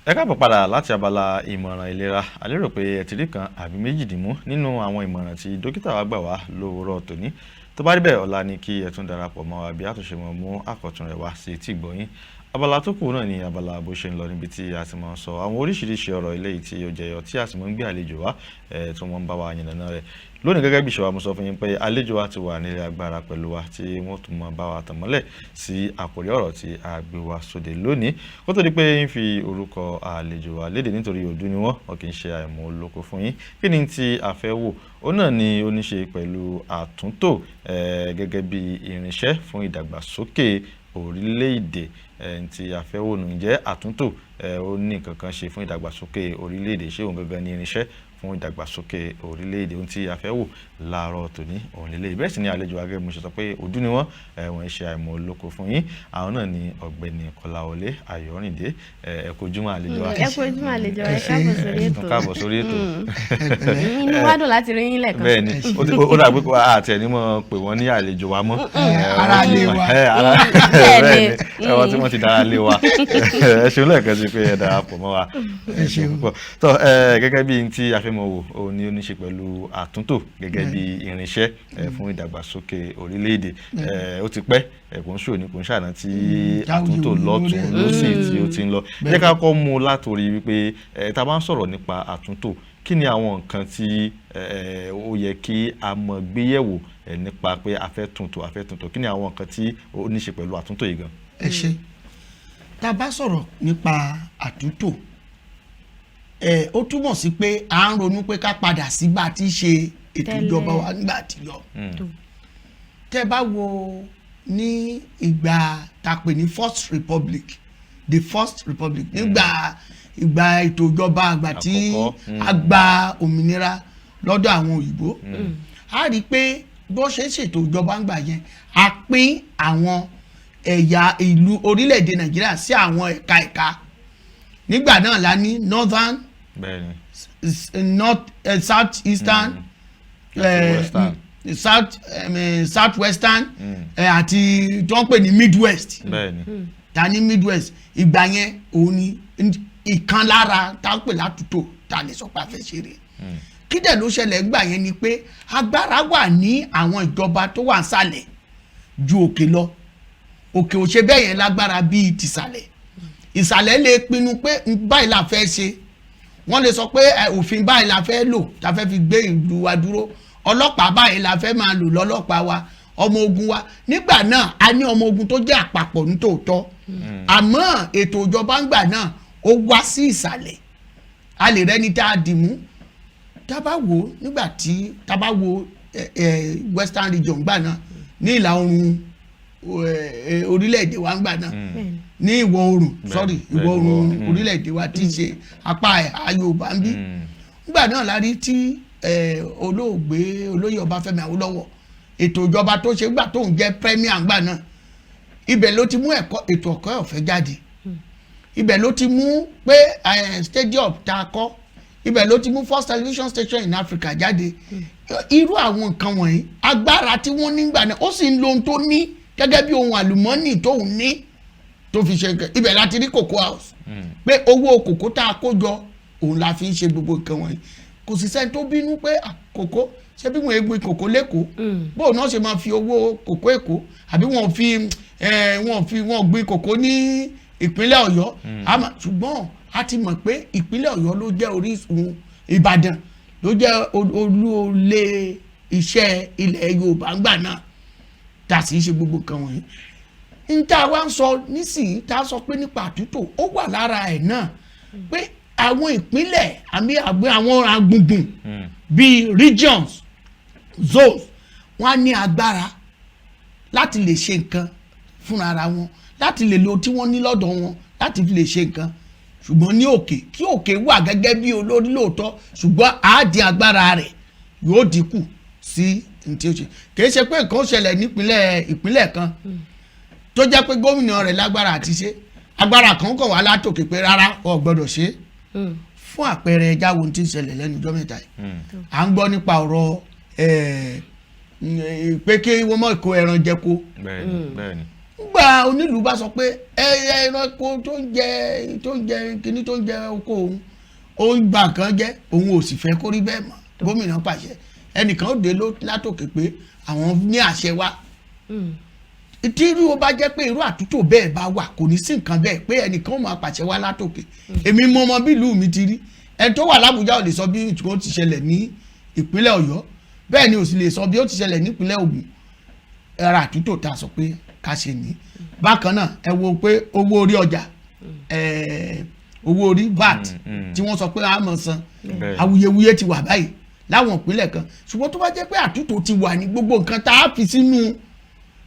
Ẹ káàbọ̀ padà láti abala ìmọ̀ràn ìlera. A lérò pé ẹ ti rí kan àbí méjì dìmú nínú àwọn ìmọ̀ràn tí dókítà wa gbà wá lówùúrọ̀ tòní. Tó bá rí bẹ́ẹ̀, ọ̀la ni kí ẹ tún darapọ̀ mọ́ wa bí a tún ṣe mọ̀ mú àkọ́tún rẹ̀ wá sí etí ìgbọ́ yín. Abala tó kù náà ni abala bó ṣe ń lọ, níbi tí a ti máa ń sọ àwọn oríṣiríṣi ọ̀rọ̀ eléyìí tí ó jẹyọ tí a sì máa ń gbé àlejò wá tí wọ́n ń bá wa yànnàná rẹ̀. Lónìí gẹ́gẹ́ bí ìṣe wa mo sọ fún yín pé àlejò wa ti wà nílé agbára pẹ̀lú wa tí wọ́n tún máa bá wa tàn mọ́lẹ̀ sí àkòrí ọ̀rọ̀ tí a gbé wa sóde lónìí. Kó tó di pé ń fi orúkọ àlejò wa léde nítorí òdú ni wọ́n kì í ṣe àìmọ̀ olóko fún yín. Kí ni tí a fẹ́ wò? Ó náà ni ó ní ṣe pẹ̀lú àtúntò gẹ́gẹ́ bí irinṣẹ́ fún ìdàgbàsókè orílẹ̀-èdè tí a fẹ́ wò nù. Ǹjẹ́ àtúntò ó ní nǹkan kan ṣe fún ìdàgbàsókè orílẹ̀-èdè? Ṣé òun gangan ni irinṣẹ́ fún ìdàgbàsókè orílẹ̀-èdè? Ohun tí a fẹ́ wò láàárọ̀ tòní òun lélẹ̀. Bẹ́ẹ̀ sì ni àlejò wa gẹ́gẹ́ bí mo ṣe sọ pé ojú ni wọ́n ṣe àìmọ̀ olóko fún yín. Àwọn náà ni ọ̀gbẹ́ni Kọ́láwọlé Ayọ̀rìndé. Ẹ kú ojúmọ́ àlejò wa. Ẹ kú ojúmọ́ àlejò wa. Ẹ káàbọ̀ sórí ètò. Inú wa dùn láti rí yín lẹ́ẹ̀kan. Bẹ́ẹ̀ ni ó dàgbé kó àti ẹni mọ̀ pé wọ́n ní àlejò wa mọ́. Ara lé wa. Bẹ́ẹ̀ ni ẹwọ́n tí wọ́n ti dára lé wa. Ẹ ṣeun lẹ́ẹ̀kan sí pé ẹ darapọ̀ mọ́ wa. Ẹ ṣeun púpọ̀. Tó gẹ́gẹ́ bí tí a fẹ́ mọ̀ wò, ó ní ó ní ṣe pẹ̀lú àtúntò gẹ́gẹ́ bí irinṣẹ́ fún ìdàgbàsókè orílẹ̀-èdè. Ó ti pẹ́ kò ń ṣò ní kò ń ṣàná tí àtúntò lọ́tún lọ́sì tí ó ti ń lọ. Jẹ́ ká kọ́ mú látòrí wípé tá bá ń sọ̀rọ̀ nípa àtúntò, kí ni àwọn nǹkan tí ó yẹ kí a mọ̀ gbéyẹ̀wò nípa pé a fẹ́ tuntò? Kí ni àwọn nǹkan tí ó ní ṣe pẹ̀lú àtúntò yìí gan? Ẹ ṣé. Tá bá sọ̀rọ̀ nípa àtúntò, ó túmọ̀ sí pé à ń ronú pé ká padà sígbà tí ṣe ètò ìjọba wa nígbà àtijọ́. Tẹ́ bá wo ní ìgbà tá pè ní the first republic, nígbà ètò ìjọba àgbà tí a gba òmìnira lọ́dọ̀ àwọn òyìnbó, a rí pé bó ṣe ṣètò ìjọba ńgbà yẹn, a pín àwọn ẹ̀yà ìlú orílẹ̀-èdè Nàìjíríà sí àwọn ẹ̀ka. Nígbà náà la ní northern, south eastern, south western àti tó ń pè ní midwest. Ta ní midwest. Ìgbà yẹn òun ni ìkan lára tá ń pè látúntò ta lè sọ pé a fẹ́ ṣeré. Kí dẹ̀ ló ṣẹlẹ̀ gbà yẹn ni pé agbára wà ní àwọn ìjọba tó wà nísàlẹ̀ ju òkè lọ. Òkè ò ṣe bẹ́ẹ̀ yẹn lágbára bíi tìsàlẹ̀. Ìsàlẹ̀ lè pinnu pé báyìí la fẹ́ ṣe. Wọ́n lè sọ pé òfin báyìí la fẹ́ lò tá fẹ́ fi gbé ìlú wa dúró. Ọlọ́pàá báyìí la fẹ́ máa lò lọ́lọ́pàá wa, ọmọ ogun wa. Nígbà náà a ní ọmọ ogun tó jẹ́ àpapọ̀ nítòótọ́. Àmọ́ ètò ìjọba ńgbà náà ó wá sí ìsàlẹ̀. A lè rẹ́ni tá a dì mú. Tá bá wò nígbà tí tá bá wo western region ńgbà náà ní ìlà oòrùn orílẹ̀-èdè wa ńgbà náà, ní ìwọ̀ oòrùn orílẹ̀-èdè wa tí í ṣe apá Yorùbá ń bí. Nígbà náà la rí tí olóyè Ọbáfẹ́mi Awólọ́wọ̀ ètò ìjọba tó ṣe gbà tó ń jẹ́ premier ńgbà náà, ibẹ̀ ló ti mú ètò ẹ̀kọ́ ọ̀fẹ́ jáde. Ibẹ̀ ló ti mú pé stadium tá a kọ́, ibẹ̀ ló ti mú first television station in Africa jáde. Irú àwọn nǹkan wọ̀nyí, agbára tí wọ́n nígbà náà, ó sì ń lo ohun tó ní gẹ́gẹ́ bí ohun àlùmọ́ọ́nì tóun ní tó fi ṣe nǹkan. Ibẹ̀ láti rí cocoa house, pé owó kòkó tá a kó jọ òun la fi ń ṣe gbogbo nǹkan wọ̀nyí. Kò sì sẹ́ni tó bínú pé kòkó ṣé bí wọ́n gbin kòkó lẹ́kọ̀ọ́ bóun náà ṣe máa fi owó kòkó Èkó, àbí wọ́n gbin kòkó ní ìpínlẹ̀ Ọ̀yọ́. Ṣùgbọ́n a ti mọ̀ pé ìpínlẹ̀ Ọ̀yọ́ ló jẹ́ orísun, Ìbàdàn ló jẹ́ olúolé iṣẹ́ ilẹ̀ Yorùbá ńgbà náà tá a sì ṣe gbogbo nǹkan wọ̀nyí. N tá a wá ń sọ nísìnyí tá a sọ pé nípa àtúntò ó wà lára ẹ̀ náà, pé àwọn ìpínlẹ̀ àbí àwọn agbègbè bíi regions, zones, wọ́n á ní agbára láti lè ṣe nǹkan fúnra wọn, láti lè lo tí wọ́n ní lọ́dọ̀ wọn láti fi lè ṣe nǹkan. Ṣùgbọ́n ní òkè, kí òkè wà gẹ́gẹ́ bí olórí lóòótọ́, ṣùgbọ́n àádì agbára rẹ̀ yóò dínkù sí ntí ó ṣe. Kì í ṣe pé nǹkan ó ṣẹlẹ̀ ìpínlẹ̀ kan tó jẹ́ pé gómìnà rẹ̀ lágbára àti ṣe, agbára kan kọ̀ wá látòkè pé rárá o gbọ́dọ̀ ṣe. Fún àpẹẹrẹ ẹja wo tí ń ṣẹlẹ̀ lẹ́nu ọjọ́ mẹ́ta yìí, à ń gbọ́ nípa ọ̀rọ̀ pé kí wọ́n mọ̀ kó ẹran jẹko. gba onílùú bá sọ pé ẹranko tó ń jẹ kíní tó ń jẹ oko òun ó ń gbà kan jẹ òun ò sì fẹ́ kó rí bẹ́ẹ̀ mọ́ gómìnà pàṣẹ ẹnìkan ó dé látòkè pé àwọn ní àṣẹ wa tí irú ó bá jẹ́ pé irú àtúntò bẹ́ẹ̀ bá wà kò ní sí nǹkan bẹ́ẹ̀ pé ẹnìkan ó máa pàṣẹ wá látòkè èmi mọ ọmọ bí ìlú mi ti rí ẹni tó wà l'Ábùjá ò lè sọ bí ó ti ṣẹlẹ̀ ní ìpínlẹ̀ Ọ̀yọ́ bẹ́ẹ̀ ni ò sì lè sọ bí ó ti ṣẹlẹ̀ nípínlẹ̀ Ògùn ẹ̀rọ àtúntò tá a sọ pé ká ṣe ní bákan náà ẹ wo pé owó orí ọjà owó orí VAT tí wọ́n sọ pé a máa san awuyewuye ti wà báyìí láwọn ìpínlẹ̀ kan ṣùgbọ́n tó bá jẹ́ pé àtúntò ti wà ní gbogbo nǹkan tá a fi sínú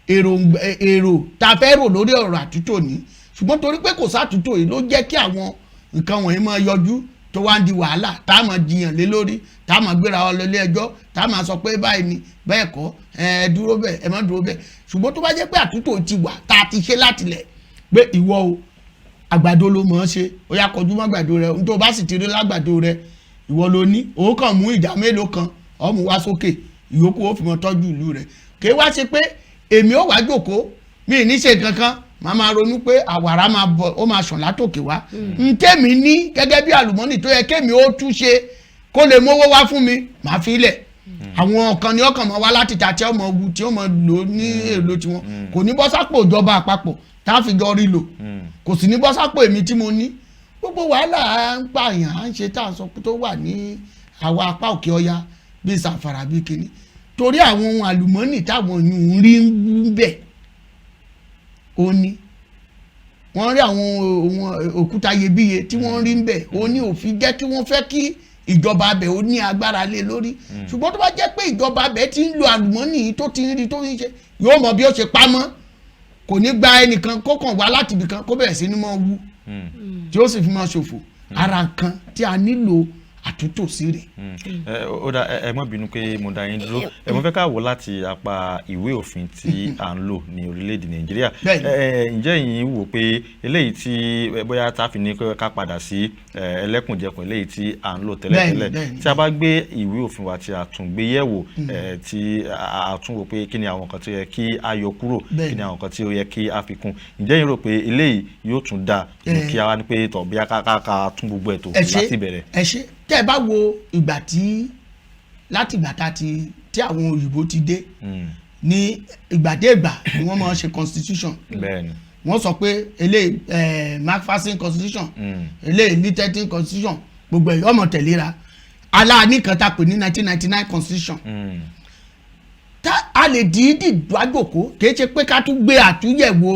èrò tá a fẹ́ rò lórí ọ̀rọ̀ àtúntò ní ṣùgbọ́n torí pé kò sátúntò yìí ló jẹ́ kí àwọn nǹkan wọ̀nyí máa yọjú tó wá ń di wàhálà tá a máa jiyàn lé lórí tá a máa gbéra wa lọ ilé ẹjọ́ tá a máa sọ pé báyìí ni bẹ́ẹ̀ kọ́ ẹ dúró bẹ́ẹ̀ ẹ má dúró bẹ́ẹ̀ ṣùgbọ́n tó bá jẹ́ pé àtúntò ti wà tá a ti ṣe látilẹ̀ pé ìwọ o àgbàdo ló mọ̀ ọ́ ṣe ó yá kọjú mọ́ àgbàdo rẹ ohun tó bá sì ti rí lágbàdo rẹ ìwọ ló ní òun kàn mú ìdá mélòó kan ó mú wá sókè ìyókù ó fi mọ́ tọ́jú ìlú rẹ kì í wá ṣe pé èmi ó wá jókòó mi ní ṣe kankan màá máa ronú pé àwàrà máa bọ̀ ó máa ṣàn látòkè wá ntẹ́mi ní gẹ́gẹ́ bí àlùmọ́nì tó yẹ kémi ó túnṣe kó lè mówó wá fún mi màá fi ilẹ̀ àwọn kan ní ọkàn mọ́ wá láti ta tí ó mọ̀ wù tí ó mọ̀ lò ní èlò tiwọn kò ní bọ́ sápò ìjọba àpapọ̀ tá a fi jọ rí lò kò sì ní bọ́ sápò èmi tí mo ní gbogbo wàhálà à ń pààyàn à ń ṣe tá à ń sọ tó wà ní àwa apá òkè ọya bíi Sàfàrà bíi kínní torí àwọn ohun àlùmọ́nì táwọn yìí ń rí ń bẹ̀ ó ní wọ́n rí àwọn ohun òkúta iyebíye tí wọ́n rí ń bẹ̀ ó ní òfin jẹ́ kí wọ́n fẹ́ kí ìjọba abẹ ó ní agbára lé lórí ṣùgbọ́n tó bá jẹ́ pé ìjọba abẹ ti ń lo àlùmọ́nì tó ti ń rí tó ń ṣe yóò mọ bí ó ṣe pamọ́ kò ní gba ẹnìkan kókàn wá láti ibìkan kó bẹ̀rẹ̀ sí ní mọ́ wú tí ó sì fi máa ṣòfò ara nǹkan tí a nílò àtúntò sí rẹ̀. ó dá ẹ má bínú pé mo dá yín dúró mo fẹ́ ká wò láti apá ìwé òfin tí à ń lò ní orílẹ̀-èdè Nàìjíríà ǹjẹ́ yín wò pé eléyìí tí bóyá tá a fi ní ká padà sí ẹlẹ́kùnjẹkùn eléyìí tí à ń lò tẹ́lẹ̀tẹ́lẹ̀ tí a bá gbé ìwé òfin wa tí a tún gbé yẹ̀wò tí a tún wò pé kí ni àwọn nǹkan tó yẹ kí a yọ kúrò kí ni àwọn nǹkan tí ó yẹ kí a fi kún ǹjẹ́ yín rò pé eléyìí yóò tún dáa kí a wá ní pé tọ̀ bí a ká tún gbogbo ètò láti ìbẹ̀rẹ̀. ẹ ṣe tẹ́ ẹ bá wo ìgbà tí láti ìgbà tá tí àwọn òyìnbó ti dé ní ìgbàdégbà ni wọ́n máa ṣe constitution wọ́n sọ pé eléyìí Macpherson constitution eléyìí Littleton constitution gbogbo ẹ̀ ọmọ tẹ̀léra aláàní kan tá pè ní 1999 constitution tá a lè dìídì dúàjòkó kì í ṣe pé ká tún gbé àtúnyẹ̀wò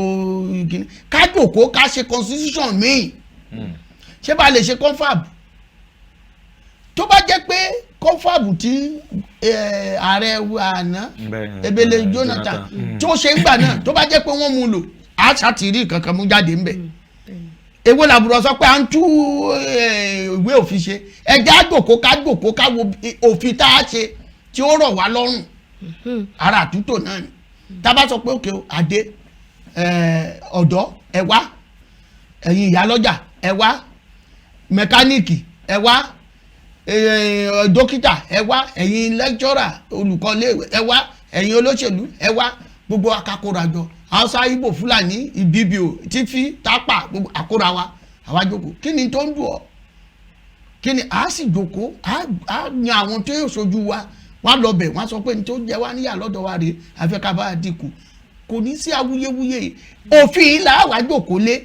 ká jòkó ká ṣe constitution míì ṣé bá lè ṣe confab tó bá jẹ́ pé confab tí ààrẹ àná Ebele Jonathan tó ṣe ń gbà náà tó bá jẹ́ pé wọ́n mú lò á ṣàtìrí kankan mú jáde ńbẹ̀ èwo làbúrò sọ pé à ń tú ìwé òfin ṣe ẹjẹ́ àjòkó ká wo òfin tá a ṣe tí ó rọ̀ wá lọ́rùn ara àtúntò náà ni tá a bá sọ pé òkè àdé ọ̀dọ́ ẹ wá ẹ̀yin ìyálọ́jà ẹ wá mẹkáníìkì ẹ wá dókítà ẹ wá ẹ̀yin lẹ́kítọ́rà olùkọ́ léèwé ẹ wá ẹ̀yin olóṣèlú ẹ wá gbogbo akakórajọ Hausa Igbo Fúlàní Ibibio Tífí Tápà gbogbo àkóra wa àwa jókòó kí ni tó ń dùn ọ́ kí ni a sì jókòó a yan àwọn tó yóò ṣojú wa wọ́n lọ bẹ̀ wọ́n sọ pé ní tó jẹ́ wá níyà lọ́dọ̀ wa rèé àfẹ́kábá dínkù kò ní sí awuyewuye òfin là wá jókòó lé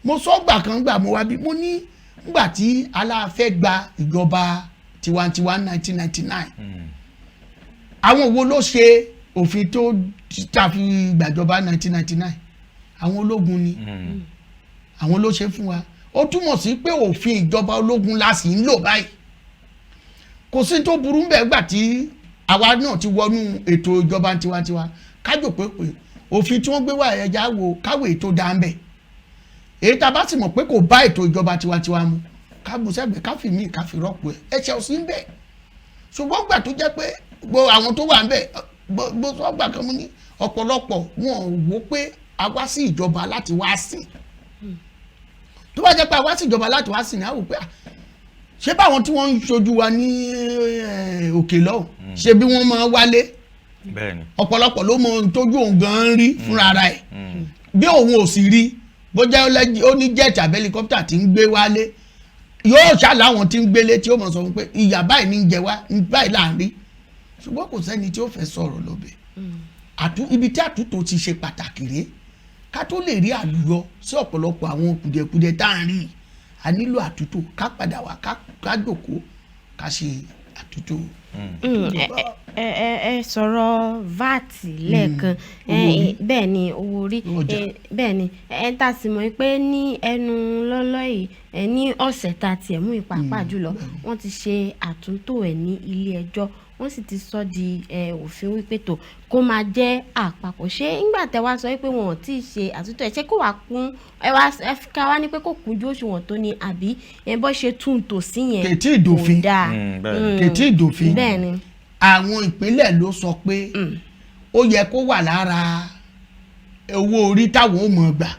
mo sọ gbà kan gbà mo wá bí mo ní nígbà tí aláàfẹ́ gba ìjọba tiwantiwa 1999 àwọn wo ló ṣe òfin tó tàfi gbàjọba 1999 àwọn ológun ni àwọn ló ṣe fún wa ó túmọ̀ sí pé òfin ìjọba ológun la sì ń lò báyìí kò sí tó burú bẹ́ẹ̀ gbà tí àwa náà ti wọnú ètò ìjọba tiwantiwa kájò pé òfin tí wọ́n gbé wá ẹja wo káwé ètò dá ń bẹ̀ èyí tá a bá sì mọ̀ pé kò bá ètò ìjọba tiwantiwa mu ká bù sẹ́gbẹ̀ẹ́ ká fi míì ká fi rọ́pò ẹ̀ ẹ̀ṣẹ̀ ò sí ń bẹ̀ ṣùgbọ́n gbà tó jẹ́ pé gbogbo àwọn tó wà ń bẹ̀ gbogbo sọ́gbà kan mú ní ọ̀pọ̀lọpọ̀ wọn wò pé a wá sí ìjọba láti wá sìn tó bá jẹ́ pé a wá sí ìjọba láti wá sìn ní àwò pé ṣé báwọn tí wọ́n ń ṣojú wa ní òkè lọ́hùn ṣé bí wọ́n máa wálé ọ̀pọ̀lọpọ̀ ló mọ tójú òun gan-an rí fúnra ara ẹ̀ bí òun ò sì rí bó jẹ́ ó ní jet àbí helicopter tí ń gbé wálé yóò ṣàláwọn tí ń gbélé tí ó mọ̀ sọ pé ìyà báyìí ní ń jẹ wá báyìí là ń rí ṣùgbọ́n kò sẹ́ni tí ó fẹ́ sọ̀rọ̀ lọ́bẹ̀ ibi tí àtúntò ti ṣe pàtàkì rèé ká tó lè rí àlùyọ sí ọ̀pọ̀lọpọ̀ àwọn kùdìẹ̀kudiẹ tá à ń rí a nílò àtúntò ká padà wá ká jókòó ká ṣe àtúntò. ẹ sọ̀rọ̀ VAT lẹ́ẹ̀kan bẹ́ẹ̀ ni owó orí bẹ́ẹ̀ ni ẹ ta sì mọ̀ pé ní ẹnu lọ́lọ́ yìí ní ọ̀sẹ̀ tá a tiẹ̀ mú ìpàpà jùlọ wọ́n ti ṣe àtúntò ẹ̀ ní ilé ẹjọ́ wọ́n sì ti sọ di òfin wípé tó kó máa jẹ́ àpapọ̀ ṣé ńgbà tẹ́ wá sọ pé wọn ò tí ì ṣe àtúntò ẹ̀ ṣé kó wá kún ká wá ní pé kó kúnjú òṣùwọ̀n tó ní àbí bó ṣe tún tò sí yẹn kètí ìdòfin kètí ìdòfin bẹ́ẹ̀ ni àwọn ìpínlẹ̀ ló sọ pé ó yẹ kó wà lára owó orí táwọn ò mọ̀ gbà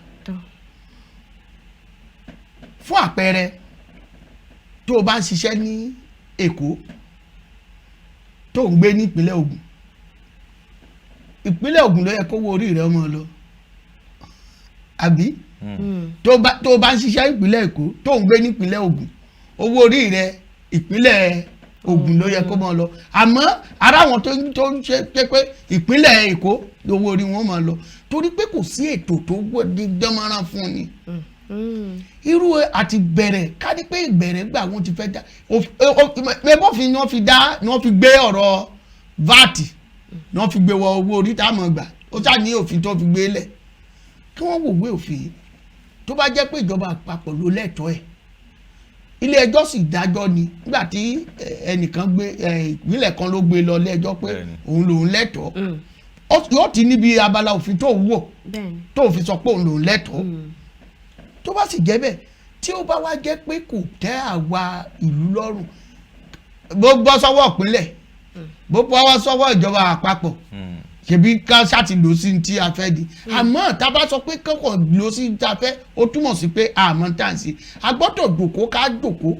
fún àpẹẹrẹ tó o bá ń ṣiṣẹ́ ní Èkó tó ń gbé ní ìpínlẹ̀ Ògùn ló yẹ kówó orí rẹ̀ ọmọ lọ àbí tó o bá ń ṣiṣẹ́ ìpínlẹ̀ Èkó tó ń gbé ní ìpínlẹ̀ Ògùn owó orí rẹ̀ ìpínlẹ̀ Ògùn ló yẹ kó mọ lọ àmọ́ ara wọn tó ń ṣe pé ìpínlẹ̀ Èkó owó orí wọn mọ lọ torí pé kò sí ètò tó gbọ́dọ̀ dánmọ́ràn fún ni irú àti bẹ̀rẹ̀ ká ní pé ìbẹ̀rẹ̀ gbà wọ́n ti fẹ́ dá mẹ́bọ́fin ni wọ́n fi gbé ọ̀rọ̀ VAT ni wọ́n fi gbé wọ owó orí tá a mọ̀ gbà ó sá ní òfin tó fi gbé lẹ̀ kí wọ́n wòwe òfin tó bá jẹ́ pé ìjọba àpapọ̀ ló lẹ́tọ̀ọ́ ẹ̀ ilé ẹjọ́ sì dájọ́ ni nígbà tí ẹnìkan gbé ìpínlẹ̀ kan ló gbé lọ ilé ẹjọ́ pé òun lòun lẹ́tọ̀ọ́ yóò ti níbi abala òfin tó wò tó fi sọ pé òun lòun lẹ́tọ̀ọ́ tó bá sì jẹ́ bẹ́ẹ̀ tí ó bá wá jẹ́ pé kò tẹ́ àwa ìlú lọ́rùn bó bọ́ sọ́wọ́ ìpínlẹ̀ bó bọ́ sọ́wọ́ ìjọba àpapọ̀ ṣebí ká ṣáàtì lò sí ti a fẹ́ di àmọ́ tá a bá sọ pé kọ́kọ́ lò sí ti a fẹ́ ó túmọ̀ sí pé àmọ́ tá à ń ṣe a gbọ́dọ̀ dòkó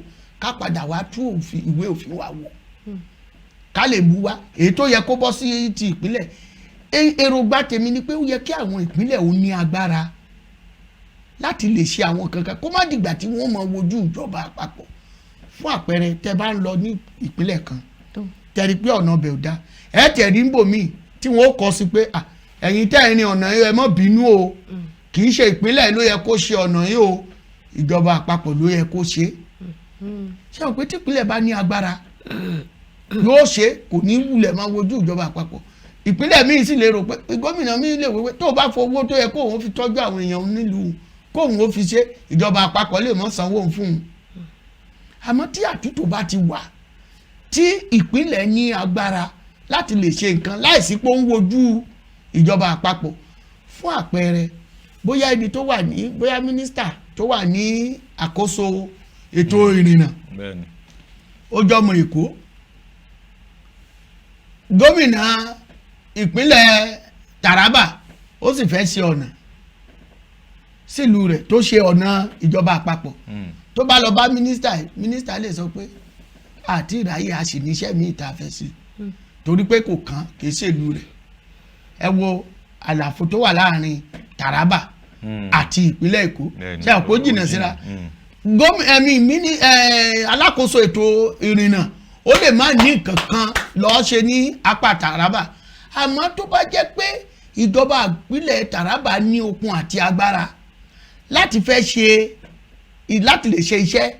ká padà wá tú ìwé òfin wa wò ká lè mú wa èyí tó yẹ kó bọ́ sí ti ìpínlẹ̀ èròǹgbà tèmi ni pé ó yẹ kí àwọn ìpínlẹ̀ ò ní agbára láti lè ṣe àwọn kankan kó má dìgbà tí wọ́n mọ wojú ìjọba àpapọ̀ fún àpẹẹrẹ tẹ́ bá ń lọ ní ìpínlẹ̀ kan tẹ̀rí pé ọ̀nà ọbẹ̀ ò dá tẹ̀rí ń bò míì tí wọ́n kọ sí pé ẹ̀yin tẹ́ ẹ̀ ní ọ̀nà yìí ẹ má bínú o kì í ṣe ìpínlẹ̀ ló yẹ kó ṣe ọ̀nà yìí o ìjọba àpapọ̀ ló yẹ kó ṣe ṣé o pé tí ìpínlẹ̀ bá ní agbára yóò ṣe kò ní wulẹ̀ máa wojú ìjọba àpapọ̀ ìpínlẹ̀ míì sì lè rò pé gómìnà míì lè wípé tó o bá fowó tó yẹ kó òun fi tọ́jú àwọn èèyàn nílùú kó òun ó fi ṣe ìjọba àpapọ̀ lè mọ́ sanwó fún un àmọ́ tí àtúntò bá ti wà tí ìpínlẹ̀ ní agbára láti lè ṣe nǹkan láìsí pé ó ń wojú ìjọba àpapọ̀ fún àpẹẹrẹ bóyá ẹni tó wà ní bóyá mínísítà tó wà ní àkóso ètò ìrìnnà ó jọmọ Èkó gómìnà ìpínlẹ̀ Taraba ó sì fẹ́ ṣe ọ̀nà sílùú rẹ̀ tó ṣe ọ̀nà ìjọba àpapọ̀ tó bá lọ bá mínísítà lè sọ pé àti ìráyè àṣìníṣẹ́ mi ìta fẹ́ sí torí pé kò kàn kì í ṣèlú rẹ̀ ẹ wo àlàfo tó wà láàrin Taraba àti ìpínlẹ̀ Èkó ṣe àpò jìnnà síra alákòóso ètò ìrìnnà ó lè má ní nǹkan kan lọ́ọ́ ṣe ní apá Taraba àmọ́ tó bá jẹ́ pé ìjọba ìpínlẹ̀ Taraba ní okun àti agbára láti lè ṣe iṣẹ́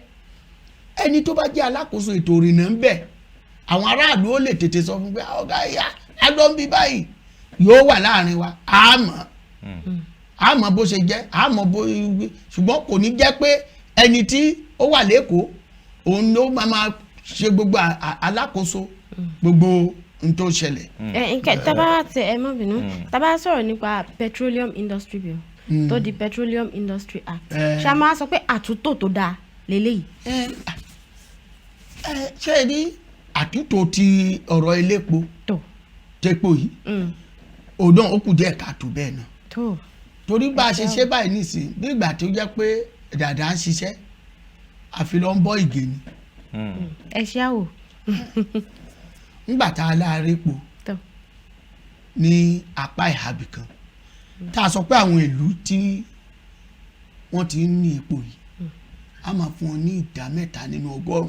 ẹni tó bá jẹ́ alákòóso ètò ìrìnnà ń bẹ̀ àwọn aráàlú ó lè tètè sọ fún pé ọ̀gá ìyá agbọ́nbí báyìí yóò wà láàrin wa àmọ́ bó ṣe jẹ́ àmọ́ bó ṣùgbọ́n kò ní jẹ́ pé ẹni tí ó wà lẹ́kọ̀ọ́ òun ló máa ṣe gbogbo alákòóso gbogbo n tó ṣẹlẹ̀. tábà tẹ ẹ mọ́ bínú tábà sọ̀rọ̀ nípa petroleum industry bill tó di petroleum industry act ṣá máa sọ pé àtúntò tó dáa lélẹ́yìí. ṣé ẹ ní àtúntò ti ọ̀rọ̀ elépo tẹ́pò yìí òun náà ó kù díẹ̀ káàtó bẹ́ẹ̀ náà torí bá a ṣe báyìí nísìnyí bí ìgbà tó jẹ́ pé dàda ń ṣiṣẹ́ àfi lọ ń bọ́ ìgè ni. ẹ ṣe àwò. ńgbà tá a láàárẹ̀ po ní apá ìhàbì kan tá a sọ pé àwọn ìlú tí wọ́n ti ń ní epo yìí a máa fún wọn ní 3% nínú 100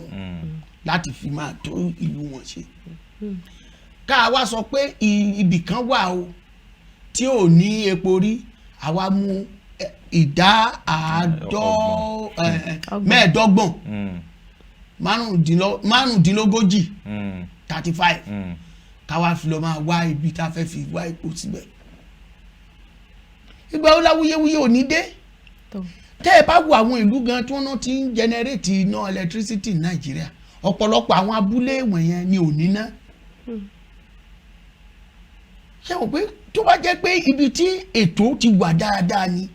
láti fi máa tó ìlú wọn ṣe. Ká wá sọ pé ibì kan wà o tí ò ní epo rí, àwa mú 25 márùndínlógójì 35 ká wá fi lọ máa wá ibi tá a fẹ́ fi wá epo síbẹ̀. Ìgbà wo láwuyewuye ò ní dé? Tẹ́ ẹ bá wo àwọn ìlú gan tí wọ́n ti ń jẹnẹrétì iná electricity ní Nàìjíríà, ọ̀pọ̀lọpọ̀ àwọn abúlé wọ̀nyẹn ni ò ní ná. Ṣé o pé tó bá jẹ́ pé ibi tí ètò ti wà dáadáa ni,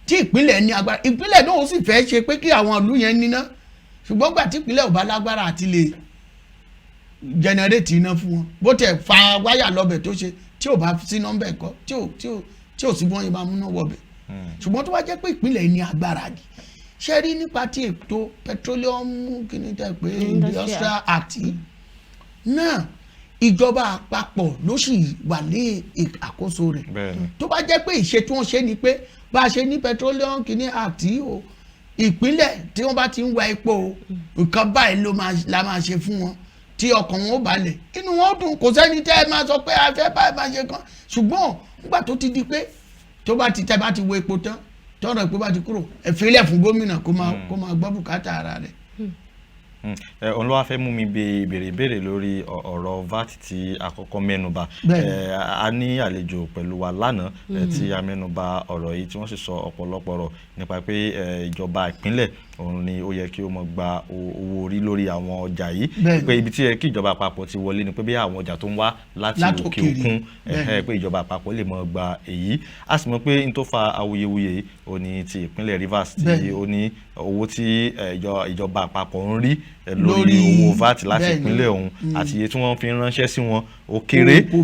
tí ìpínlẹ̀ ní agbára, ìpínlẹ̀ náà ó sì fẹ́ ṣe pé kí àwọn ìlú yẹn níná, ṣùgbọ́n gbà tí ìpínlẹ̀ ò bá lágbára àti lè jẹnẹrétì iná fún wọn, bó tẹ̀ fa wáyà lọ́bẹ̀ tó ṣe tí ò bá sí nọ́mbẹ̀ kọ́, tí ò sí bọ́n yẹn máa múná wọ̀bẹ̀. Ṣùgbọ́n tó bá jẹ́ pé ìpínlẹ̀ ní agbára ni, ṣe rí nípa ti ètò petroleum kìíní tẹ́ pé industrial act náà, ìjọba àpapọ̀ ló sì wà ní àkóso rẹ̀. Tó bá jẹ́ pé ìṣe tí wọ́n ṣe ni pé bá a ṣe ní petroleum kìíní act o, ìpínlẹ̀ tí wọ́n bá ti ń wa epo nǹkan báyìí la máa ṣe fún wọn, tí ọkàn wọn ó balẹ̀, inú wọn dùn, kò sẹ́ni tẹ́ ẹ máa sọ pé a fẹ́ báyìí máa ṣe kan. Ṣùgbọ́n nígbà tó ti di pé tó bá ti tẹ́ bá ti wo epo tán, tọ́rọ̀ epo bá ti kúrò, ẹ fi ilẹ̀ fún gómìnà kó máa gbọ́ bùkátà ara rẹ̀. Òun ló wá fẹ́ mú mi béèrè lórí ọ̀rọ̀ VAT tí àkọ́kọ́ mẹ́nuba. A ní àlejò pẹ̀lú wa lánàá tí a mẹ́nuba ọ̀rọ̀ yìí tí wọ́n sì sọ ọ̀pọ̀lọpọ̀ ọ̀rọ̀ nípa pé ìjọba ìpínlẹ̀ òun ni ó yẹ kí ó mọ gba owó orí lórí àwọn ọjà yìí, pé ibi tí yẹ kí ìjọba àpapọ̀ ti wọlé ni pé bí àwọn ọjà tó ń wá láti òkè òkun, pé ìjọba àpapọ̀ lè mọ gba èyí. A sì mọ̀ pé n tó fa awuyewuye yìí ó ní ti ìpínlẹ̀ Rivers tí ó ní owó tí ìjọba àpapọ̀ ń rí lórí owó VAT láti ìpínlẹ̀ ọ̀hún àti iye tí wọ́n fi ránṣẹ́ sí wọn ó kéré, kò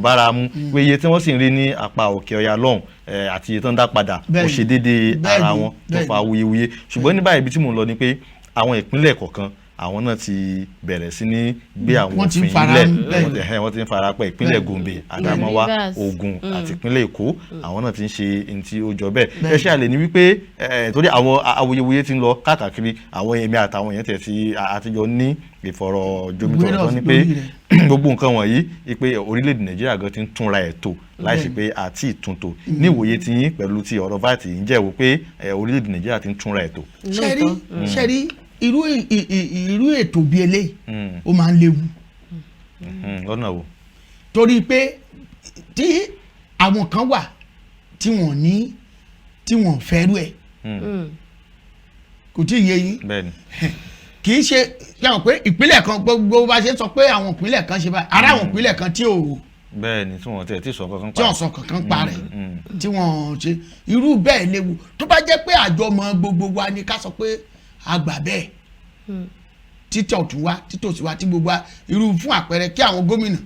bára mu, pé iye tí wọ́n sì ń rí ní apá òkè ọya lọ́hùn àti iye tó ń dá padà ó ṣe déédéé ara wọn, tó fa awuyewuye. Ṣùgbọ́n ní báyìí ibi tí mò ń lọ ni pé àwọn ìpínlẹ̀ kọ̀ọ̀kan àwọn náà ti bẹ̀rẹ̀ sí ní gbé àwọn òfin ilẹ̀, wọ́n ti ń fara pẹ́ ìpínlẹ̀ Gombe, Adamawa, Ògùn àti ìpínlẹ̀ Èkó, àwọn náà ti ń ṣe ní tí ó jọ bẹ́ẹ̀. Ẹ ṣe àlè ní wípé torí àwọn awuyewuye ti ń lọ káàkiri, àwọn èmi àtàwọn èèyàn tẹ̀ sí àtijọ́ ní ìfọ̀rọ̀jomitọ̀rọ̀ ní pé gbogbo nǹkan wọ̀nyí pé orílẹ̀-èdè Nàìjíríà gan ti ń túnra ẹ̀ tò láìsí pé àti ìtúntò. Ní ìwòye ti yín pẹ̀lú ti ọ̀rọ̀ VAT yìí, ǹjẹ́ wò pé orílẹ̀-èdè Nàìjíríà ti ń túnra ẹ̀ tò? Ṣẹ́rí irú ètò bí eléyìí ó máa ń léwu. Lọ́nà wo? Torí pé tí àwọn kan wà tí wọ́n fẹ́rù ẹ̀, kò tí ì yé yín. Kì í ṣe yàwọn pé ìpínlẹ̀ kan gbogbo bá ṣe sọ pé àwọn ìpínlẹ̀ kan ṣe báyìí, ara àwọn ìpínlẹ̀ kan tí ò bẹ́ẹ̀ni tí wọ́n tí sọ kankan pa, tí wọ́n sọ kankan pa rẹ̀, tí wọ́n ṣe irú bẹ́ẹ̀ léwu. Tó bá jẹ́ pé àjọmọ̀ gbogbo wa ni ká sọ pé àgbà bẹ́ẹ̀ títòsí wa tí gbogbo wa, irú fún àpẹẹrẹ kí àwọn gómìnà,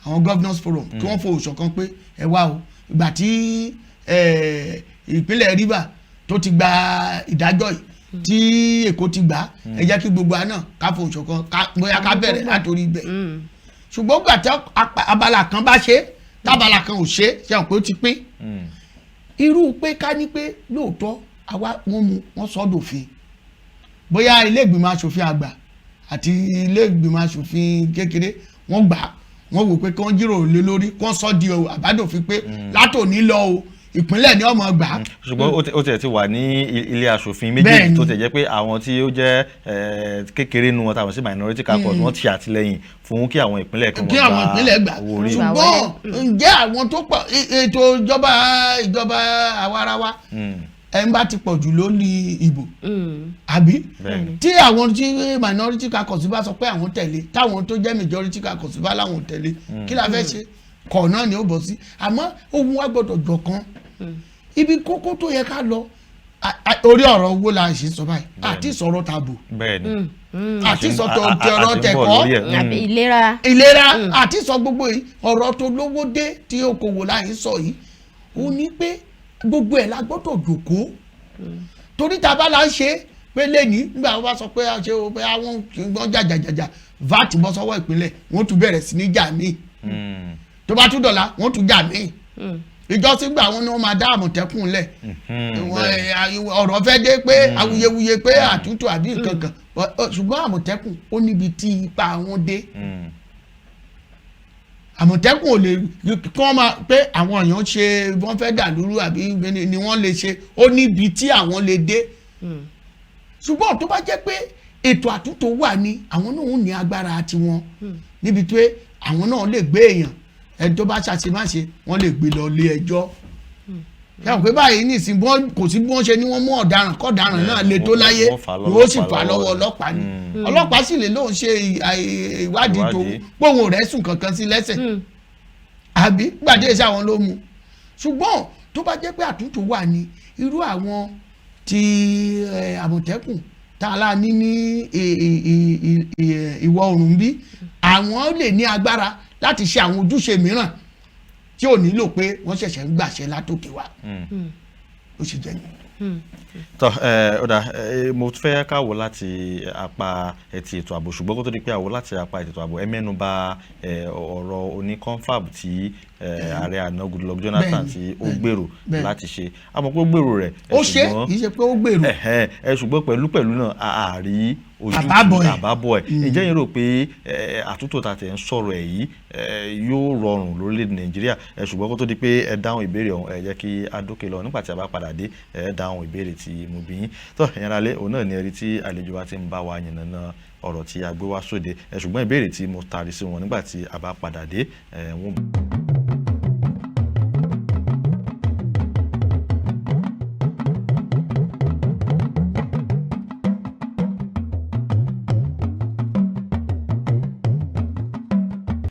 àwọn governors forum kí wọ́n fohùn ṣọ̀kan pé ẹ wá o, ìgbà tí ìpínlẹ̀ Rivers tó ti gba ìdájọ́ yìí tí Èkó ti gbà, ẹ jẹ́ kí gbogbo wa náà ká fohùn ṣọ̀kan, bóyá ká bẹ̀rẹ̀ látòrí ibẹ̀. Ṣùgbọ́n gbà tí abala kan bá ṣe tábala kan ò ṣe hàn pé ó ti pín. Irú pé ká ní pé lóòótọ́ àwa wọ́n sọ dòfin, bóyá ilé ìgbìmọ̀ aṣòfin àgbà àti ilé ìgbìmọ̀ aṣòfin kékeré wọ́n gbà, wọ́n wò pé kí wọ́n jíròrò lé lórí, kí wọ́n sọ di àbádòfin pé látòní lọ o ìpínlẹ̀ ní ọmọ gbà. Ṣùgbọ́n ó tẹ̀ ti wà ní ilé aṣòfin méjèèjì tó tẹ̀ jẹ́ pé àwọn tí ó jẹ́ kékeré nu wọn tàbí sí minority caucus wọ́n ti àtìlẹ́yìn fún kí àwọn ìpínlẹ̀ kan gbà. Ṣùgbọ́n ǹjẹ́ àwọn tó pọ̀ ètò ìjọba àwarawa ẹ̀ ń bá ti pọ̀ jù lórí ìbò àbí tí àwọn tí minority caucus bá sọ pé àwọn tẹ̀lé, táwọn tó jẹ́ majority caucus bá láwọn tẹ̀lé, kí la fẹ́ ṣe? Kọ̀ náà ni ó bọ̀ sí. Àmọ́ ohun wa gbọ́dọ̀ jọ̀kan. Ibi kókó tó yẹ ká lọ orí ọ̀rọ̀ owó la ṣe sọ báyìí, àti sọ̀rọ̀ tàbò, àti sọ̀tọ̀ ọ̀rọ̀ tẹ̀kọ́, ìlera, àti sọ gbogbo yìí, ọ̀rọ̀ tó lówó dé tí okòwò la yìí sọ yìí, ó ní pé gbogbo ẹ̀ la gbọ́dọ̀ jòkó. Torí tá a bá la ń ṣe pé lẹ́ni nígbà wọ́n bá sọ pé a ṣe o pé àwọn kì í gbọ́n jàjàjàjà VAT bọ́ sọ́wọ́ ìpínlẹ̀, wọ́n tún bẹ̀rẹ̀ sí ní jà míì, tó bá tún dọ̀la wọ́n tún jà míì. ìjọsìn gbà wọn ni wọ́n máa dá Àmọ̀tẹ́kùn lẹ̀ ọ̀rọ̀ fẹ́ dé pé awuyewuye pé Àtúntò àbí nǹkan kan ṣùgbọ́n Àmọ̀tẹ́kùn ó níbi tí ipa wọn dé Àmọ̀tẹ́kùn ò lè kí wọ́n máa pé àwọn èèyàn ṣe wọ́n fẹ́ dà lóru àbí ni wọ́n lè ṣe ó níbi tí àwọn lè dé ṣùgbọ́n tó bá jẹ́ pé ètò àtúntò wà ní àwọn náà ò ní agbára tiwọn níbi pé àwọn náà lè gbé èèyàn ẹni tó bá ṣàṣemáṣe wọ́n lè gbé lọ lé ẹjọ́ yàtọ̀ pé báyìí nísìnyí kò sí bí wọ́n ṣe ní wọ́n mú ọ̀daràn kọ́daràn náà lè tó láyé yóò sì fà lọ́wọ́ ọlọ́pàá ni ọlọ́pàá sì lè lóun ṣe ìwádìí tó pòun rẹ̀ sùn kankan sí lẹ́sẹ̀ àbí gbàdé iṣẹ́ àwọn ló mú ṣùgbọ́n tó bá jẹ́ pé àtúntò wà ní irú àwọn ti Àmọ̀tẹ́kùn tá a lá ní ìwọ̀ oòrùn bí àwọn lè ní agbára láti ṣe àwọn ojúṣe mìíràn tí ò nílò pé wọ́n ṣẹ̀ṣẹ̀ ń gbàṣẹ látòkè wá ó ṣe jẹ́ ni. tọ́ ọ̀dà mo fẹ́ káwọ́ láti apá ti ètò ààbò ṣùgbọ́n kó tó di pé àwọ̀ láti apá ètò ààbò ẹ mẹ́nu bà ọ̀rọ̀ oníkọ́nfàb tí ààrẹ àná Goodluck Jonathan tí ó gbèrò láti ṣe àmọ́ pé ó gbèrò rẹ̀ ó ṣe kì í ṣe pé ó gbèrò ṣùgbọ́n pẹ̀lú náà àárí àbábọ̀ ẹ̀ ǹjẹ́ yín rò pé àtúntò tá a tẹ̀ ń sọ̀rọ̀ ẹ̀ yìí yóò rọrùn lórílẹ̀‐èdè Nàìjíríà ṣùgbọ́n kó tó di pé ẹ dáhùn ìbéèrè ọ̀hún ẹ jẹ́ kí a dókè lọ nígbà tí a bá padà dé ẹ dáhùn ìbéèrè tí mo bí yín tó ẹ̀yin ará lé òun náà ní ẹ̀rí tí àlejò wa ti ń bá wa yànnàná ọ̀rọ̀ tí a gbé wá sóde ṣùgbọ́n ìbéèrè tí mo tari sí wọn nígbà tí a bá padà dé wọ́n.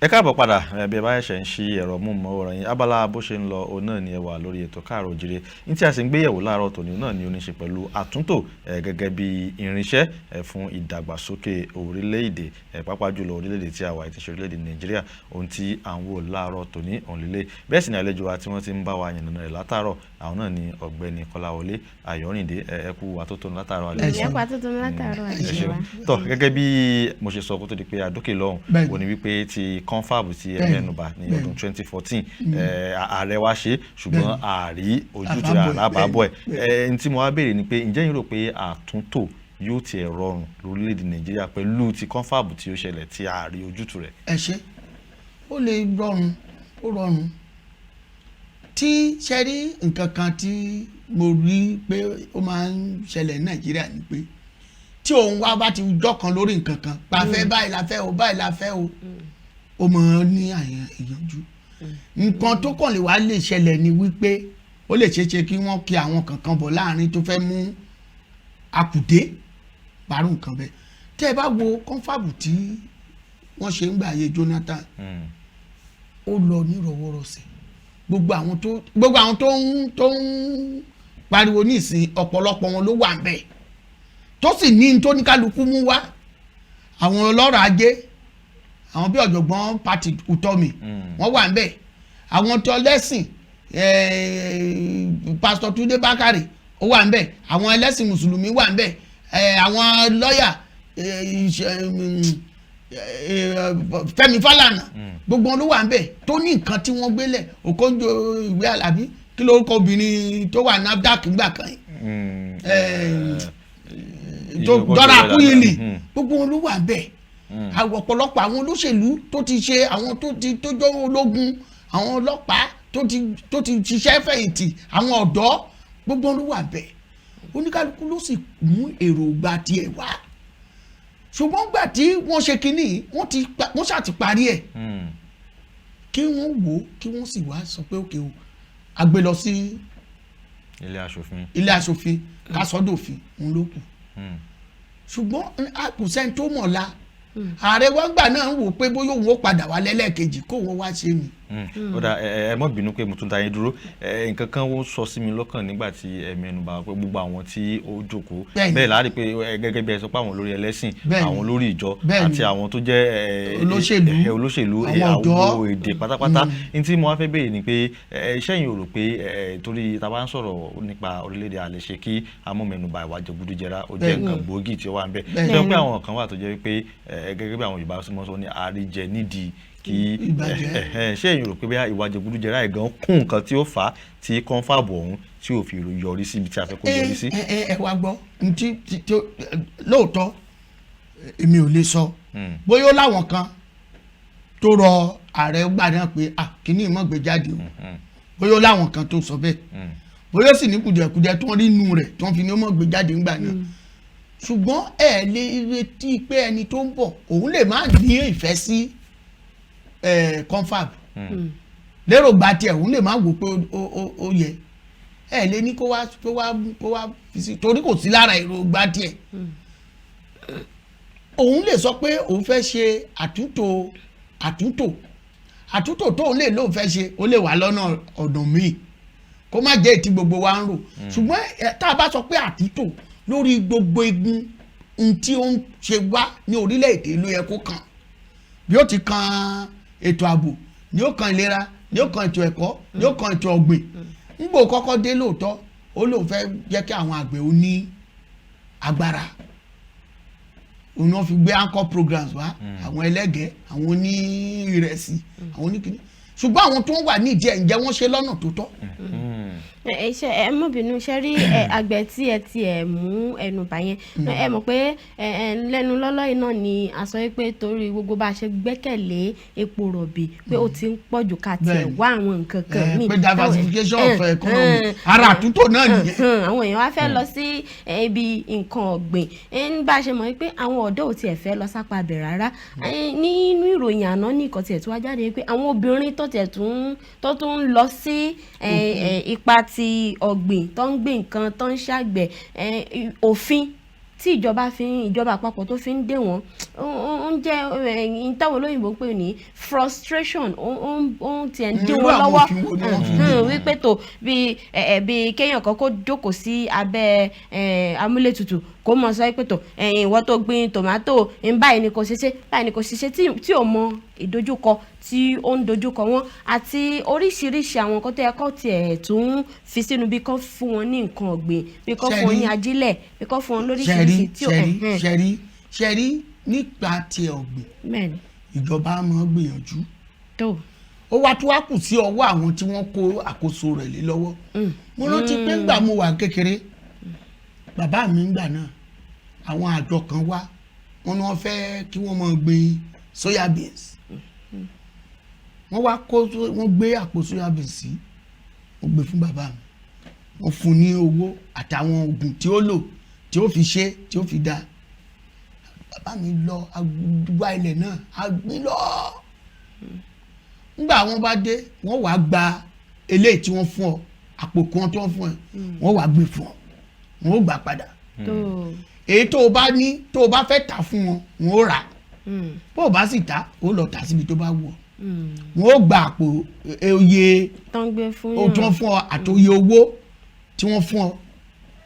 ẹ káàbọ̀ padà bí ẹ bá ṣẹ̀ ń ṣí ẹ̀rọ móhùnmáwòrán yín abala bó ṣe ń lọ òun náà ni ẹ wà lórí ètò Kaaro Oojire ní tí a sì ń gbéyẹ̀wò láàárọ̀ tòní náà ni ó ní ṣe pẹ̀lú àtúntò gẹ́gẹ́ bí irinṣẹ́ fún ìdàgbàsókè orílẹ̀-èdè pàápàá jùlọ orílẹ̀-èdè tí a wà ti ṣe orílẹ̀-èdè Nàìjíríà ohun tí à ń wò láàárọ̀ tòní òun lélẹ̀ bẹ́ẹ̀ sì ni àlejò wa tí wọ́n ti ń bá wa yànnàná rẹ̀ látàárọ̀ àwọn náà ni ọ̀gbẹ́ni Kọ́láwọlé Ayọ̀rìndé ẹ kú atótónu látàárọ̀ àlejò tó gẹ́gẹ́ bí mo ṣe sọ kó tó di pé adókè lọ́hùn òní wípé ti confab ti mẹ́nubà ní ọdún 2014 ààrẹ wa ṣe ṣùgbọ́n ààrí ojútùú alábàábọ̀ ẹ̀ ní tí mo wá béèrè ni pé ǹjẹ́ yín rò pé àtúntò yóò tiẹ̀ rọrùn lórílẹ̀‐èdè Nàìjíríà pẹ̀lú ti confab tí ó ṣẹlẹ̀ tí ààrí ojútùú rẹ̀. ẹ ṣe ó lè rọrùn ó rọrùn tí ṣe rí nǹkan kan tí mo rí pé ó máa ń ṣẹlẹ̀ ní Nàìjíríà ni pé tí òun wá bá ti jọ́ kan lórí nǹkan kan pàfẹ́ báyìí la fẹ́ o báyìí la fẹ́ o ó mọ̀ ní àyàn ìyànjú nǹkan tó kàn lè wá lè ṣẹlẹ̀ ni wípé ó lè ṣeéṣe kí wọ́n kí àwọn kankan bọ̀ láàrin tó fẹ́ mú akùdé bàrú nǹkan bẹ́ẹ̀ tẹ́ ẹ bá wo kọ́ńfàbù tí wọ́n ṣe ń gbà ayé Jonathan ó lọ nírọ̀wọ́rọ̀sẹ̀ gbogbo àwọn tó ń pariwo nísìn ọ̀pọ̀lọpọ̀ wọn ló wà ń bẹ̀ tó sì ní tó ní kálukú mú wá àwọn ọlọ́rọ̀ ajé àwọn bí ọ̀jọ̀gbọ́n pati utomi wọ́n wà ń bẹ̀ àwọn tó lẹ́sìn pásítọ̀ Túndé Bákàrè ó wà ń bẹ̀ àwọn ẹlẹ́sìn mùsùlùmí wà ń bẹ̀ àwọn lọ́yà Fẹ́mi Fálànà gbogbo wọn ló wà ń bẹ̀ tó ní nǹkan tí wọ́n gbélẹ̀ Okonjo ìwé Alábí kí lórúkọ obìnrin tó wà NAFDAC ńgbà kan yìí tó dọ́ra Akúnyìlì gbogbo wọn ló wà ń bẹ̀ àwọn ọ̀pọ̀lọpọ̀ àwọn olóṣèlú tó ti ṣe àwọn tó jọ ológun àwọn ọlọ́pàá tó ti ṣiṣẹ́ fẹ̀yìntì àwọn ọ̀dọ́ gbogbo wọn ló wà bẹ́ẹ̀ oníkálukú ló sì mú èròǹgbà tiẹ̀ wá ṣùgbọ́n gbà tí wọ́n ṣe kínní wọ́n ṣàti parí ẹ̀ kí wọ́n wò ó kí wọ́n sì wá sọ pé òkè o a gbé lọ sí ilé aṣòfin kásọdòfin òun ló kù ṣùgbọ́n kò sẹ́ni tó mọ̀ la ààrẹ wa gbà náà ń wò pé bóyá òun ó padà wá lẹ́lẹ́kejì kó wọ́n wá ṣe mi. ó dà ẹ mọ́ bínú pé mo tún dá yín dúró nǹkan kan ó sọ sí mi lọ́kàn nígbà tí ẹ mẹ́nubà pé gbogbo àwọn tí ó jókòó bẹ́ẹ̀ láàárín pé gẹ́gẹ́ bí ẹ sọ pé àwọn olórí ẹlẹ́sìn àwọn olórí ìjọ àti àwọn tó jẹ́ olóṣèlú àwọn èdè pátápátá ní tí mo wá fẹ́ béèrè ni pé sẹ́yìn ò rò pé torí tá a bá ń sọ̀rọ̀ nípa orílẹ̀-èdè àlẹ́ ṣe kí amọ̀mẹ́nubà ìwà jẹgúdújẹrá ó jẹ́ nǹkan gbòógì tí ó wà ń bẹ̀ sọ pé àwọn kan wà tó jẹ́ pé gẹ́gẹ́ bí àwọn Yorùbá sọ ní àríjẹ nídìí kí ṣé èyí rò pé bí ìwà jẹgúdújẹrá gan kún nǹkan tí ó fà á tí kọ́ńfàbù ọ̀hún tí ò fi yọrí síbi tí a fẹ́ kó yọrí sí. ẹ wá gbọ́ lóòótọ́ èmi ò lè sọ bóyá ó láwọn kan tó rọ ààrẹ gbà náà pé kíní ìmọ̀ gbé jáde o bóyá ó láwọn kan tó sọ bẹ́ẹ̀ bóyá ó sì ní kùdìẹ̀kùdìẹ̀ tó ń rí inú rẹ̀ tó ń fi ní ó mọ̀ gbé jáde ńgbà náà ṣùgbọ́n ẹ lè retí pé ẹni tó ń bọ̀ òun lè má ní ìfẹ́ sí confab lérò gba tiẹ̀ òun lè má wò pé ó yẹ ẹ lè ní kó wá fi sí torí kò sí lára èrò gba tiẹ̀ òun lè sọ pé òun fẹ́ ṣe àtúntò tóun lè lóun fẹ́ ṣe ó lè wà lọ́nà ọ̀dàn míì kó má jẹ́ ètí gbogbo wa ń rò ṣùgbọ́n tá a bá sọ pé àtúntò lórí gbogbo igun tí ó ń ṣe wá ní orílẹ̀-èdè ló yẹ kó kàn bí ó ti kan ètò ààbò ni ó kan ìlera ni ó kan ètò ẹ̀kọ́ ni ó kan ètò ọ̀gbìn nígbò kọ́kọ́ dé lóòótọ́ ó lóun fẹ́ jẹ́ kí àwọn àgbẹ̀ ó ní agbára òun náà fi gbé anchor programs wá àwọn ẹlẹ́gẹ̀ẹ́ àwọn oní ìrẹsì àwọn oníkìní ṣùgbọ́n àwọn tó ń wà ní ìdí ẹ̀ ǹjẹ́ wọ́n ṣe lọ́nà tó tọ́. ẹ mọ̀ bínú ṣe rí àgbẹ̀ tí ẹ ti ẹ̀ mú ẹnu bà yẹn ẹ mọ̀ pé lẹ́nu lọ́lọ́ iná ni a sọ pé torí gbogbo bá a ṣe gbẹ́kẹ̀lé epo rọ̀bì pé ó ti ń pọ̀jù ká tiẹ̀ wá àwọn nǹkan kan míì. pé diversification of economy ara àtúntò náà nìyẹn. àwọn èèyàn wá fẹ́ lọ sí ibi nǹkan ọ̀gbìn bá a ṣe mọ̀ pé àwọn ọ̀dọ́ ò tiẹ̀ fẹ́ lọ sápá abẹ̀ rárá nínú ìròyìn àná ní ìkọ̀ tiẹ̀ tó wá jáde pé àwọn obìnrin tó tún ń lọ sí ipa ti ọ̀gbìn tó ń gbé nǹkan tó ń ṣàgbẹ̀ òfin tí ìjọba àpapọ̀ tó fi ń dè wọ́n ó ń jẹ́ ìtawọ̀ olóyìnbó pè ní frustration ó ń tiẹ̀ ń dí wọn lọ́wọ́ wípé tó bí kéèyàn kan kó jókòó sí abẹ́ amúlétutù kó mọ̀ sọ pé tó ìwọ tó gbin tòmátò báyìí ni kò ṣiṣẹ́ tí ò mọ ìdojúkọ tí ó ń dojúkọ wọn àti oríṣiríṣi àwọn nǹkan tó yẹ kó tiẹ̀ tún fi sínú bí kò fún wọn ní nǹkan ọ̀gbìn bí kò fún wọn ní ajílẹ̀ bí kò fún wọn lóríṣiríṣi tí ó ṣẹ̀rí nípa ti ọ̀gbìn ìjọba máa gbìyànjú ó wá tó wá kù sí ọwọ́ àwọn tí wọ́n kó àkóso rẹ̀ lé lọ́wọ́ mo rántí pé ńgbà mo wà kékeré bàbá mi ńgbà náà àwọn àjọ kan wá wọn ni wọ́n fẹ́ kí wọ́n máa gbin soya beans wọ́n gbé àpò soya beans sí wọ́n gbé fún bàbá mi wọ́n fún ní owó àtàwọn oògùn tí ó lò tí ó fi ṣe tí ó fi dá bàbá mi lọ agbá ilẹ̀ náà agbín lọ nígbà wọ́n bá dé wọ́n wàá gba eléyìí tí wọ́n fún ọ àpò kan tó ń fún ẹ wọ́n wàá gbé fún ọ wọ́n ó gbà padà èyí tó o bá ní tó o bá fẹ́ tà fún wọn wọ́n ó rà bó o bá sì tà ó lọ tà síbi tó bá wù ọ wọ́n ó gba àpò oye tó ń fún ọ àti oye owó tí wọ́n fún ọ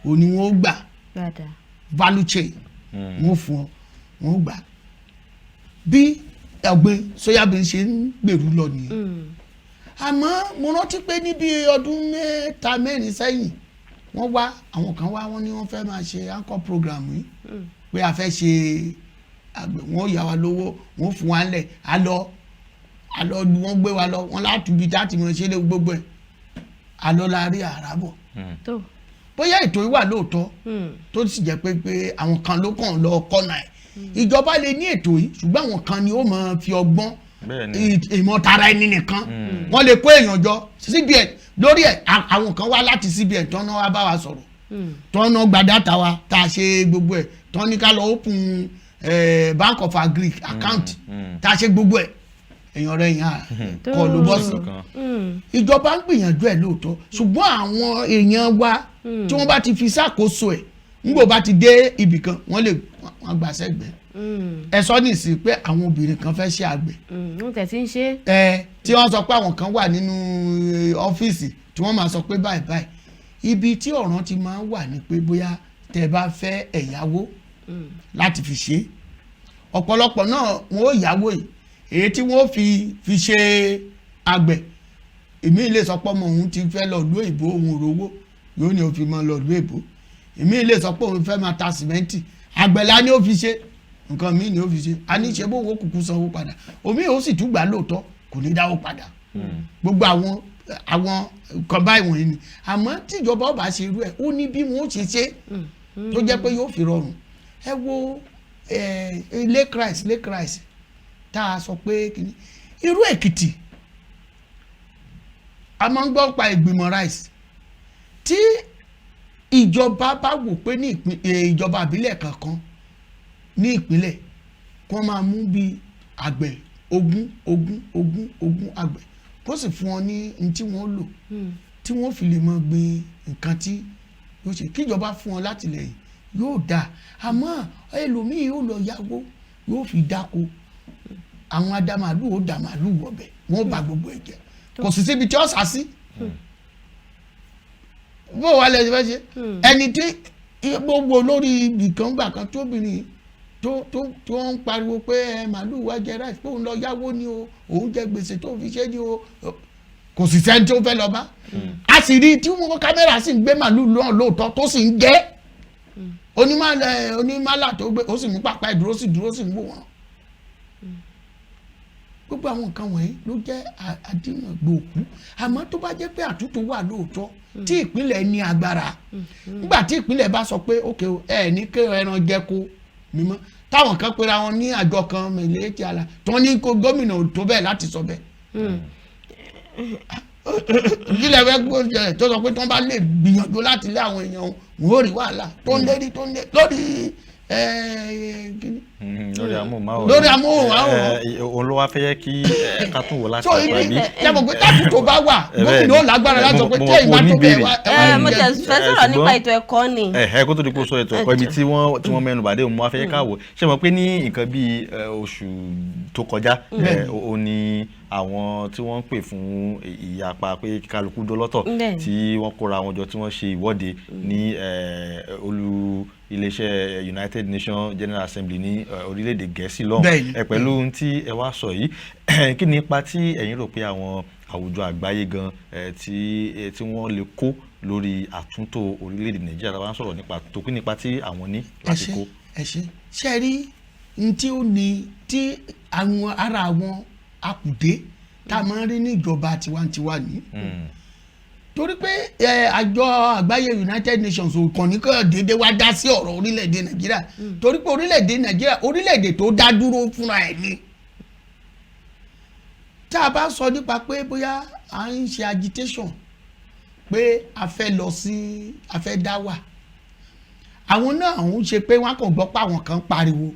òní wọ́n ó gbà value chain wọ́n fún ọ wọ́n ó gbà bí ọ̀gbìn soya beans ṣe ń gbèrú lọ nìyẹn àmọ́ mo rántí pé níbi ọdún 3-4 sẹ́yìn wọ́n wá àwọn kan wá wọ́n ní wọ́n fẹ́ máa ṣe anchor program yìí pé a fẹ́ ṣe àgbẹ̀ wọ́n yà wá lówó wọ́n fún wa lẹ̀ àlọ́ wọ́n gbé wa lọ wọ́n látúbi láti mọ̀ ṣe lé gbogbo ẹ̀ àlọ́ la rí àràbọ̀ bóyá ètò yìí wà lóòótọ́ tó sì jẹ́ pé àwọn kan ló kàn lọ kọ́nà ẹ̀ ìjọba lè ní ètò yìí ṣùgbọ́n àwọn kan ni ó máa fi ọgbọ́n ìmọ̀tara ẹni nìkan wọ́n lè kó èèyàn jọ CBN lórí ẹ̀ àwọn kan wá láti CBN tọ́nà wá bá wa sọ̀rọ̀ tọ́nà gba data wa tá a ṣe gbogbo ẹ̀ tọ́ni ká lọ open Bank of Agric account tá a ṣe gbogbo ẹ̀ èèyàn rẹ̀ yàn kọ́ ló bọ́ sí ìjọba ń gbìyànjú ẹ̀ lóòótọ́ ṣùgbọ́n àwọn èèyàn wa tí wọ́n bá ti fi ṣàkóso ẹ̀ nígbò bá ti dé ibì kan wọ́n gbà sẹ́gbẹ̀ẹ́ ẹ sọ nìsí pé àwọn obìnrin kan fẹ́ ṣe àgbẹ̀ wọ́n tẹ̀ sí ń ṣe tí wọ́n sọ pé àwọn kan wà nínú ọ́fíìsì tí wọ́n máa sọ pé báyìí báyìí ibi tí ọ̀ràn ti máa ń wà ní pé bóyá tẹ́ bá fẹ́ ẹ̀yáwó láti fi ṣe ọ̀pọ̀lọpọ̀ náà wọ́n ó yáwó yìí èyí tí wọ́n fi ṣe àgbẹ̀ èmi lè sọ pé ọmọ òun ti fẹ́ lọ ìlú èbó òun òrówó yóò ní ó fi máa lọ ìlú èbó èmi lè sọ pé òun fẹ́ máa ta sìmẹ́ǹtì àgbẹ̀lá ni ó fi ṣe nǹkan míì ni ó fi ṣe a ní ṣe bó owó kúkú sanwó padà omi ò sì tún gbà lóòótọ́ kò ní dáwó padà gbogbo àwọn kan báyìí wọ̀nyí ni àmọ́ tíjọba ọba ṣe irú ẹ̀ ó ní bí wọ́n ṣe ṣe tó jẹ́ pé yóò fi rọrùn ẹ wo lake rice tá a sọ pé kìíní irú Èkìtì a máa ń gbọ́ pa ìgbìmọ̀ rice tí ìjọba bá wò pé ní ìjọba àbílẹ̀ kankan ní ìpínlẹ̀ kó máa mú bí àgbẹ̀ ogún àgbẹ̀ kó sì fún wọn ní ní tí wọ́n lò tí wọ́n fi lè máa gbin nǹkan tí yóò ṣe kíjọba fún wọn látìlẹ́yìn yóò dáa àmọ́ ẹlòmíì yóò lọ yáwó yóò fi dáko àwọn adámàlú ó dà màlúù wọ̀bẹ̀ wọ́n bá gbogbo ẹ̀ jẹ́ kò sì síbi tí ó sá sí bó wà lẹ́yìn fẹ́ ṣe ẹni tí gbogbo lórí ibìkan gbà kan tóbìnrin tó ń pariwo pé màlúù wá jẹ ráìsì pé òun lọ yáwó ni o òun jẹ gbèsè tó fi ṣe ni o kò sì sẹ́ni tó fẹ́ lọ bá a sì rí tí wọ́n kámẹ́rà sì ń gbé màlúù náà lóòótọ́ tó sì ń jẹ́ onímàlà tó gbé ó sì mú pàpà ìdúró sì ń wò wọ́n gbogbo àwọn nǹkan wọ̀nyí ló jẹ́ àdínà gbòòkú àmọ́ tó bá jẹ́ pé àtúntò wà lóòótọ́ tí ìpínlẹ̀ ní agbára nígbà tí ìpínlẹ̀ bá sọ pé ókè ẹ ní kí ẹran jẹ kó mímọ́ táwọn kan pera wọn ní àjọ kan mẹ̀lẹ́ tí a la tí wọ́n ní kó gómìnà tó bẹ́ẹ̀ láti sọ bẹ́ẹ̀ ìpínlẹ̀ fẹ́ kó jẹ tó sọ pé tí wọ́n bá lè gbìyànjú láti lé àwọn èèyàn wọn ò rí wàhálà tó ń lérí lórí lórí amóhùnmáwòrán lórí amóhùnmáwòrán òun ló wá fẹ́ yẹ kí ká tún wò láti so ọ̀pá bí. yàgò pé táàbù tó bá wà gómìnà ó lágbára láti sọ pé tí èyí bá tó bẹ̀ wá. mo tẹ̀ fẹ́ sọ̀rọ̀ nípa ètò ẹ̀kọ́ ni. kó tó di pé ó sọ ètò ẹ̀kọ́ ibi tí wọ́n mẹ́nu bàdé òun mo wá fẹ́ yẹ ká wò ṣé mo pé ní nǹkan bíi oṣù tó kọjá ó ní àwọn tí wọ́n ń pè fún ìyapa pé kálukú dọ́lọ́tọ̀ tí wọ́n kóra wọn jọ tí wọ́n ṣe ìwọ́de ní olú iléeṣẹ́ United Nations General Assembly ní orílẹ̀-èdè Gẹ̀ẹ́sì lọ́hùn pẹ̀lú ohun tí ẹ wá sọ yìí kí ni ipa tí ẹ̀yin rò pé àwọn àwùjọ àgbáyé gan tí wọ́n lè kó lórí àtúntò orílẹ̀-èdè Nàìjíríà tá a bá ń sọ̀rọ̀ nípa tó kí ni ipa tí àwọn ní láti kó. ṣe rí ní tí ó ní tí àwọn ara àwọn akùdé tá a máa ń rí ní ìjọba tiwantiwa ní torí pé àjọ àgbáyé United Nations ò kàn ní kó dédé wá dá sí ọ̀rọ̀ orílẹ̀-èdè Nàìjíríà torí pé orílẹ̀-èdè Nàìjíríà orílẹ̀-èdè tó dá dúró fúnra ẹ̀ ni tá a bá sọ nípa pé bóyá à ń ṣe agitation pé a fẹ́ dá wà àwọn náà ń ṣe pé wọ́n kàn gbọ́ pé àwọn kan pariwo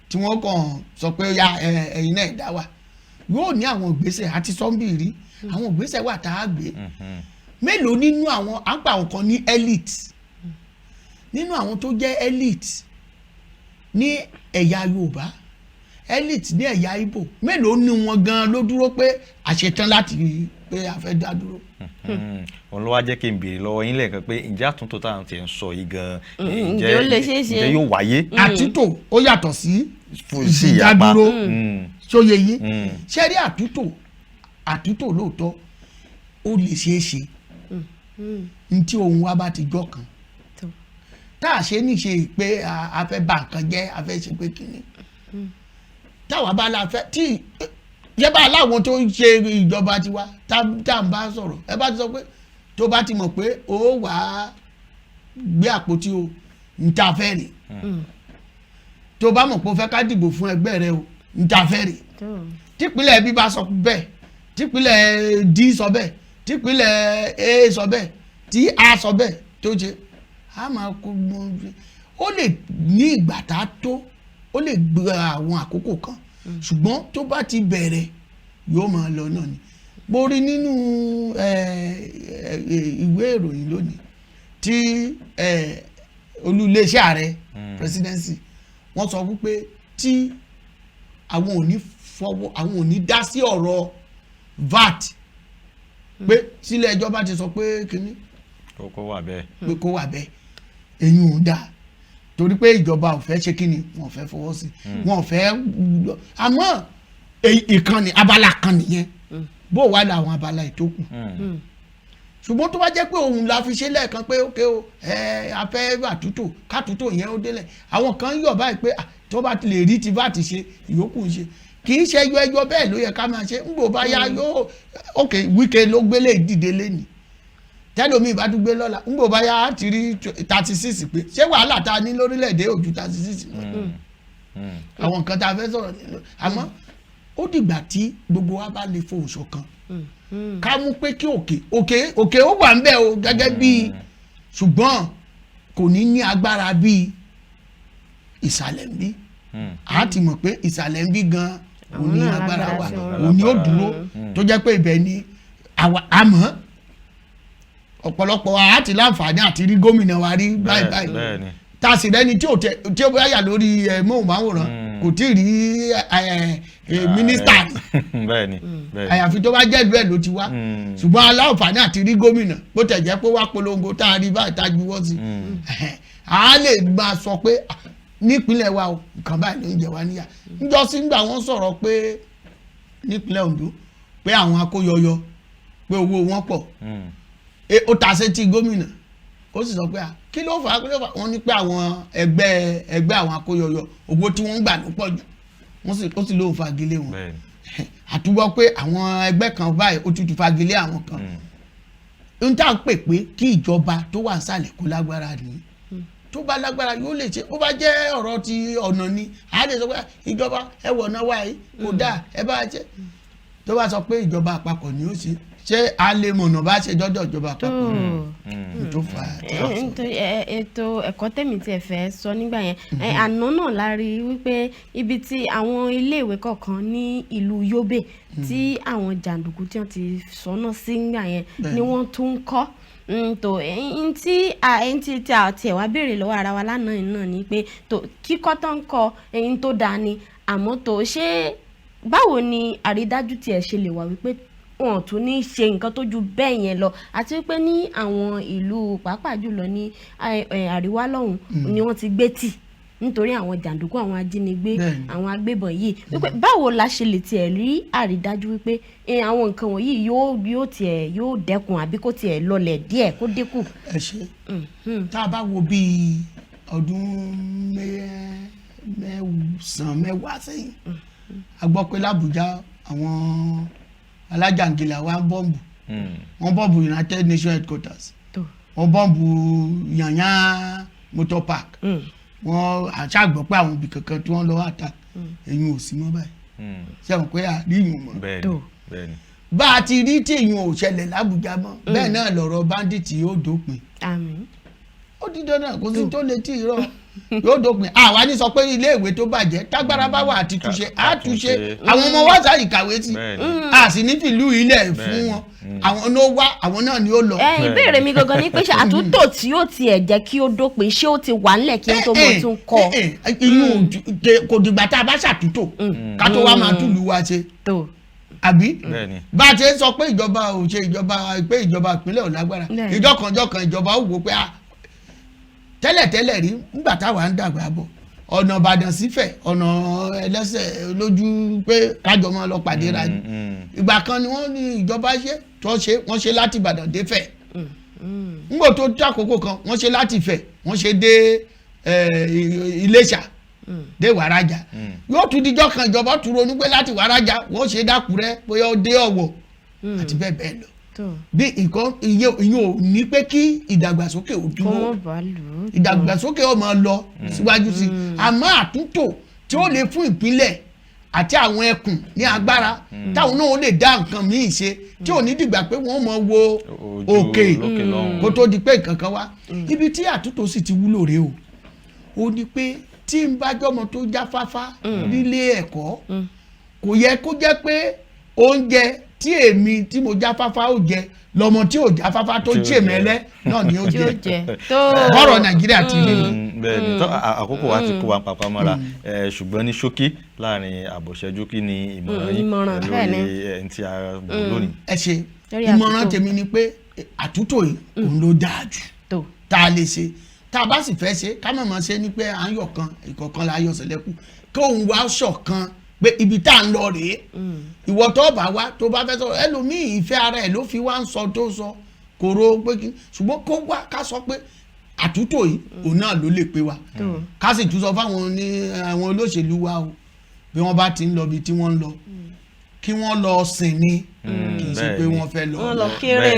tí wọ́n kàn sọ pé ya ẹ̀yin náà dá wà yóò ní àwọn ìgbésẹ̀ àti sọ́ńbì rí àwọn ìgbésẹ̀ wà tá a gbé mélòó nínú àwọn à ń pa àwọn kan ní elite nínú àwọn tó jẹ́ elite ní ẹ̀yà Yorùbá elite ní ẹ̀yà Ìgbò mélòó ní wọn gan ló dúró pé àṣetán láti pé a fẹ́ dá dúró. òun ló wá jẹ́ kí n béèrè lọ́wọ́ yín lẹ́ẹ̀kan pé ǹjẹ́ àtúntò táwọn ti ń sọ yìí gan ǹjẹ́ yóò wáyé. àtúntò ó yàtọ̀ sí ìdádúró sóye yín ṣé rí àtúntò lóòótọ́ ó lè ṣeé ṣe ntí ohun wa bá ti jọ kan tá a ṣe ní ṣe pé a fẹ́ bà nǹkan jẹ́ a fẹ́ ṣe pé kínní táwa bá la fẹ́ tí yẹ bá láwọn tó ń ṣe ìjọba tiwa tá à ń bá sọ̀rọ̀ ẹ bá ti sọ pé tó bá ti mọ̀ pé ó wàá gbé àpótí o ń ta fẹ́ rè tó bá mọ̀ pé ó fẹ́ ká dìbò fún ẹgbẹ́ rẹ o ń ta fẹ́ rè típínlẹ̀ bí bá sọ bẹ́ẹ̀ típínlẹ̀ D sọ bẹ́ẹ̀ típínlẹ̀ A sọ bẹ́ẹ̀ tí A sọ bẹ́ẹ̀ tó ṣe a máa kó gbọ́n ó lè ní ìgbà tá a tó ó lè gba àwọn àkókò kan ṣùgbọ́n tó bá ti bẹ̀rẹ̀ yóò máa lọ náà ni mo rí nínú ìwé ìròyìn lónìí tí olú-iléeṣẹ́ ààrẹ presidency wọ́n sọ wípé tí àwọn ò ní dá sí ọ̀rọ̀ VAT pé sílé ẹjọ́ bá ti sọ pé kínní kó wà bẹ́ẹ̀ pé kó wà bẹ́ẹ̀ ẹ̀yin ò dáa torí pé ìjọba ò fẹ́ ṣe kínní wọn ò fẹ́ fọwọ́ sí wọn ò fẹ́ àmọ́ ìkànnì abala kan nìyẹn bó wà láwọn abala ìtókù ṣùgbọ́n tó bá jẹ́ pé òun la fi ṣe lẹ́ẹ̀kan pé ókè o a fẹ́ àtúntò kátúntò yẹn ó délẹ̀ àwọn kan yọ̀ báyìí pé tó bá ti lè rí ti VAT ṣe ìyókù ń ṣe kì í ṣe ẹjọ́ bẹ́ẹ̀ ló yẹ ká máa ṣe ń bò bá yá yóò ok Wike ló gbélé ìdìde lẹ́nìí tẹ́lómi ìbá tún gbé lọ́la ń bò bá yá á ti rí 36 pé ṣé wàhálà tá a ní lórílẹ̀‐èdè ojú 36 àwọn nǹkan tá a fẹ́ sọ̀rọ̀ nílò àmọ́ ó dìgbà tí gbogbo wa bá lè fohùn ṣọ̀kan ká mú pé kí òkè ó wà ń bẹ̀ o gẹ́gẹ́ bí ṣùgbọ́n kò ní agbára bí ìsàlẹ̀ ń bí a ti mọ̀ pé ìsàlẹ̀ ń bí gan ò ní agbára wa ò ní ó dúró tó jẹ́ pé ibẹ̀ ni àmọ́ ọ̀pọ̀lọpọ̀ a ti láǹfààní àti rí gómìnà wa rí báyìí tá a sì rẹ́ni tí ó bá yà lórí móhùnmáwòrán kò tí ì rí mínísítà rí àyàfi tó bá jẹ́ ìlú ẹ̀ ló ti wá ṣùgbọ́n aláǹfààní àti rí gómìnà bó tẹ̀ jẹ́ pé wá polongo tá a rí báyìí tá a juwọ́ sí a lè máa sọ pé nípínlẹ̀ wa o nǹkan báyìí ló ń jẹ wá níyà níjọ́ sí nígbà wọ́n sọ̀rọ̀ pé nípínlẹ̀ Ondo pé àwọn akóyọyọ pé owó wọn pọ̀ ó ta sétí gómìnà ó sì sọ pé kí ló fà á wọ́n ní pé àwọn ẹgbẹ́ àwọn akóyọyọ owó tí wọ́n ń gbà ló pọ̀ jù ó sì lóun fagilé wọn àtúgbọ́ pé àwọn ẹgbẹ́ kan báyìí ó tutù fagilé àwọn kan ń tà ń pè pé kí ìjọba tó wà nísàlẹ̀ kó lágbára nìyí tó bá lágbára yóò lè ṣe ó bá jẹ́ ọ̀rọ̀ ti ọ̀nà ni a lè sọ pé ìjọba ẹ wọ̀ náà wáyé kò dáa ẹ bá jẹ́ tó bá sọ pé ìjọba àpapọ̀ ni ó ṣe a lè mọ̀nà bá ṣe dọ́dọ̀ ìjọba àpapọ̀ tó fà á. ètò ẹ̀kọ́ tèmi tí ẹ fẹ́ sọ nígbà yẹn àná náà la rí wípé ibi tí àwọn iléèwé kọ̀ọ̀kan ní ìlú Yobe tí àwọn jàǹdùkú tí wọ́n ti sọ́nà sí nígbà yẹn ni wọ́n tún ń kọ́ tó ẹ̀yìn tí a tiẹ̀ wá béèrè lọ́wọ́ ara wa lánàá náà ni pé tó kíkọ́ tó ń kọ ẹ̀yìn tó dáa ni àmọ́ tó ṣé báwo ni àrídájú tiẹ̀ ṣe lè wà wípé wọn tún ní ṣe nǹkan tó ju bẹ́ẹ̀ yẹn lọ àti wípé ní àwọn ìlú pàápàá jùlọ ní àríwá lọ́hùn ni wọ́n ti gbé tì nítorí àwọn jàǹdùkú àwọn ajínigbé àwọn agbébọn yìí wípé báwo la ṣe lè tiẹ̀ rí àrídájú wípé àwọn nǹkan wọ̀nyí yóò dẹ́kun àbí kó tiẹ̀ lọlẹ̀ díẹ̀ kó dínkù. ẹ ṣe tá a bá wo bíi ọdún mẹ́wàá sẹ́yìn a gbọ́ pé l'Àbújá àwọn alájàngìlà wa ń bọ́ǹbù wọ́n bọ́ǹbù United Nations headquarters wọ́n bọ́ǹbù Yanya motor park wọ́n àṣàgbọ́ pé àwọn ibì kankan tí wọ́n lọ attack ẹ̀yìn ò sí mọ́ báyìí sẹ́wọ̀n pé àríyìn mọ́ bá a ti rí tí èyàn ò ṣẹlẹ̀ l'Àbújá mọ́ bẹ́ẹ̀ náà lọ̀rọ̀ bandit yóò dópin ó di dandan kò sí tó lè tí ì rọ yóò dópin àwa ní sọ pé ilé ìwé tó bàjẹ́ tágbára bá wà àti túnṣe àtúnṣe àwọn ọmọ wa sáà ìkàwé sí a sì ní fìlú ilẹ̀ fún wọn àwọn ló wá àwọn náà ni ó lọ. ìbéèrè mi gangan ni pé ṣe àtúntò tí yóò tiẹ̀ jẹ́ kí ó dópin ṣé ó ti wà nílẹ̀ kí ó tó mọ̀ tún kọ́. inú kò dìgbà tá a bá ṣàtúntò ká tó wá máa túlù wa ṣe àbí bá a ṣe sọ pé ìjọba ò ṣe ìjọba ìpínlẹ̀ ò lágbára ìjọkànjọkàn ìjọba ò wò pé tẹ́lẹ̀tẹ́lẹ̀ rí nígbà táwa ń dàgbà bọ̀ ọ̀nà Ìbàdàn sífẹ̀ ọ̀nà ẹlẹ́sẹ̀ lójú pé kájọ máa lọ pàdé ra ni ìgbà kan ni wọ́n ní ìjọba wọ́n ṣe láti Ìbàdàn dé Ifẹ̀ nígbà tó àkókò kan wọ́n ṣe láti Ifẹ̀ wọ́n ṣe dé Iléṣà dé Wàrájà yóò tún dijọ́ kan ìjọba tún ronú pé láti Wàrájà wọ́n ṣe d'Ákúrẹ́ bóyá ó dé Ọ̀wọ̀ àti bẹ́ẹ̀ bẹ́ẹ̀ lọ bí nǹkan ìyẹn ò ní pé kí ìdàgbàsókè ò dúró ìdàgbàsókè ó máa lọ síwájú sí àmọ́ àtúntò tí ó lè fún ìpínlẹ̀ àti àwọn ẹkùn ní agbára táwọn náà ó lè dá nǹkan míì ṣe tí ò ní dìgbà pé wọ́n máa wo òkè kó tó di pé nǹkan kan wá ibi tí àtúntò sì ti wúlò rèé o ó ní pé tí n bá jọmọ tó jáfáfá nílé ẹ̀kọ́ kò yẹ kó jẹ́ pé oúnjẹ tí èmi tí mo jáfáfá ó jẹ lọmọ tí ò jáfáfá tó jẹ mẹlẹ náà ni ó jẹ bọ́rọ̀ Nàìjíríà ti rí. bẹ́ẹ̀ni tó àkókò wa ti kó wa papá mọ́ra ṣùgbọ́n ní ṣókí láàrin àbọ̀ṣẹ́jú kí ni ìmọ̀ràn yín lórí ẹni tí a bọ̀ lónìí. ẹ ṣe ìmọ̀ràn tèmi ni pé àtúntò yìí òun ló dáa jù tá a lè ṣe tá a bá sì fẹ́ ṣe ká mọ̀ mọ́ ṣe ni pé à ń yọ̀ kan ìkọ̀kan la yọ̀ sẹ̀lẹ̀kù kí òun wá ṣọ̀kan pé ibi tá à ń lọ rèé ìwọ tó bá wá tó bá fẹ́ sọ̀rọ̀ ẹlòmíì ìfẹ́ ara ẹ̀ ló fi wá ń sọ tó sọ kòró pé kí ṣùgbọ́n kó wá ká sọ pé àtúntò yìí òun náà ló lè pé wa ká sì tún sọ fáwọn àwọn olóṣèlú wa o bí wọ́n bá ti ń lọ bí tí wọ́n ń lọ kí wọ́n lọ sìn ni kì í ṣe pé wọ́n fẹ́ lọ kéré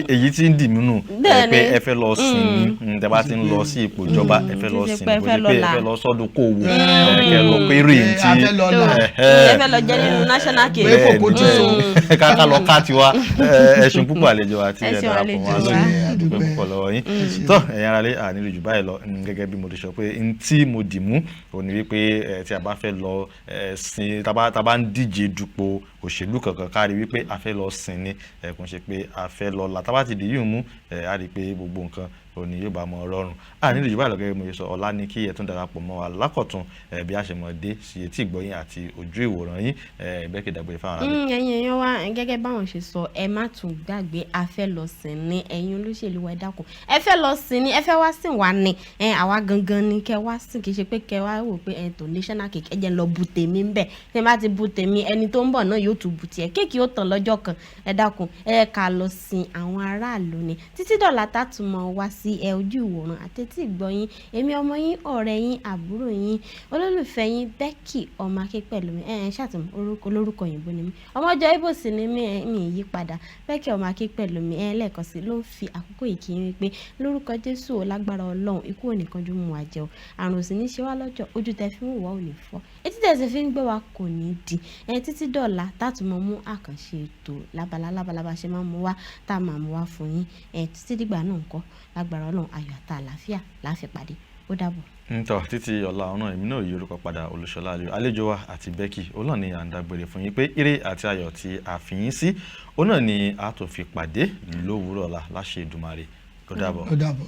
èyí tí ń dì mí nù pé ẹ fẹ́ lọ sìn ní tẹ́ bá ti ń lọ sí ipò ìjọba ẹ fẹ́ lọ sìn ní pé ẹ fẹ́ lọ sọ́dún kó wù ẹ lọ péré ntí ẹ fẹ́ lọ jẹ́ nínú national cake pé kòkó ti so ká lọ ká tiwa ẹ̀sùn púpọ̀ àlejò àti ẹ̀dá àpò wọn lónìí dúpẹ́ púpọ̀ lọ́wọ́ yín tó ẹ̀yin aráalé ànílò jù báyìí lọ gẹ́gẹ́ bí mo ti sọ pé ntí mo dì mú òní wípé tí a bá fẹ́ lọ sìn tá bá ń díje dupò òṣèlú kankan kárí wípé a fẹ́ lọ sìn ni kò ń ṣe pé a fẹ́ lọ là tá bá ti dì yìí mú a rí i pé gbogbo nǹkan òní yóò bá mọ rọrùn nílùú yorùbá lọ́gẹ́gẹ́ mo ṣe sọ ọ̀la ní kí ẹ tún darapọ̀ mọ́ wa lákọ̀tún bí a ṣe mọ̀ dé sí etí ìgbọ́yìn àti ojú ìwòran yín bẹ́ẹ̀kì dàgbé fáwọn aráàlú. ẹ̀yin èèyàn wa gẹ́gẹ́ báwọn ṣe sọ ẹ má tún gbàgbé a fẹ́ lọ sìn ní ẹ̀yin olóṣèlú wa ẹ dákun ẹ fẹ́ lọ sìn ní ẹ fẹ́ wá sìn wá ní àwa gangan ni kẹ wá sìn kì í ṣe pé kẹ wá wò pé tó national cake ẹ jẹ́ lọ bu tèmi ńbẹ̀ tẹ́ bá ti bu tèmi ẹni tó ń bọ̀ náà yóò tún bu tiẹ̀ kéèkì ó tàn lọ́jọ́ kan ẹ dákun ẹ ká lọ sìn àwọn aráàlú ni títí dọ̀là tá tún mọ̀ wá sí ojú ìwòran àtẹ̀tí ìgbọ́yìn èmi ọmọ yín ọ̀rẹ́ yín àbúrò yín olólùfẹ́ yín Becky ọmọ Akínpẹ̀lúmi ṣàtúnmọ̀ olórúkọ òyìnbó ni mí ọmọjọ́ ibo sì ni mí yí padà Becky ọmọ Akínpẹ̀lúmi lẹ́ẹ̀kan sí ló ń fi àkókò yìí kí n pé lórúkọ Jésù ò lágbára Ọlọ́run ikú ò ní kánjú mú wa jẹ o àrùn ò sì ní ṣe wá lọ́jọ́ ojú tẹ fi ń wò wá ò ní fọ́ etí tẹ̀ sì fi ń gbé wa kò ní di títí dọ̀la tátùmọ̀ mú àkànṣe ètò lábalábá ṣe máa ń mú wá tá a máa mú wá fún yín títí dìgbà náà ńkọ́ lágbára Ọlọ́run ayọ̀ àti àlàáfíà láfi pàdé ó dàbọ̀. ntọ́ títí ọ̀la ọ̀nà èmi náà yí orúkọ padà Olúṣọlá àlejò wa àti Becky òun náà ni à ń dágbére fún yín pé ire àti ayọ̀ tí a fi yín sí òun náà ni a tó fi pàdé lówùúrọ̀ ọ̀la láṣẹ Èdùmàrè ó dàbọ̀. ó dàbọ̀.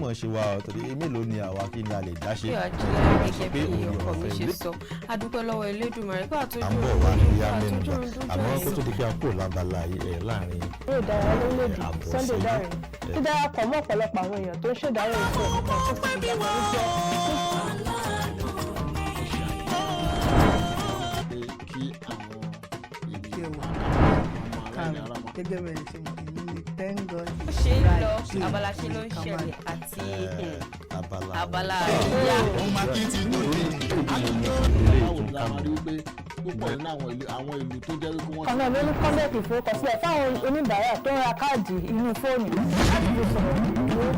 mọ̀ ṣe wa torí mélòó ni àwa kí ni a lè dá ṣe. bí àjẹlẹ gẹ́gẹ́ bí ọkọ mi ṣe sọ adúpẹ́ lọ́wọ́ Elédùmarè pé àtúntò àbọ̀ wa ní ya mẹ́nu bá àmọ́ kó tó di pé a kò lábala láàrin. eré ìdárayá lórílẹ̀‐èdè Sunday Dare dídarapọ̀ mọ́ ọ̀pọ̀lọpọ̀ àwọn èèyàn tó ń ṣèdárò ìfẹ́ ìfẹ́ tó ti dàgbà ń jẹ́. kí àwọn ìdí ẹwà gẹ́gẹ́ bẹ́ẹ̀ ṣe mọ̀ ní thank God. ó ṣe ń lọ abala ṣe ló ń ṣẹlẹ̀ àti abala àríyá. ọmọ akéèntì tó dé báwo ni a máa rí wípé púpọ̀ nínú àwọn ìlú tó jẹ́ wípé wọ́n. ọ̀nà ló ní kọ́ńdẹ̀tì ìfowópamọ́sílẹ̀ fáwọn oníbàárà tó ń ra káàdì inú fóònù láti fi sọ̀rọ̀.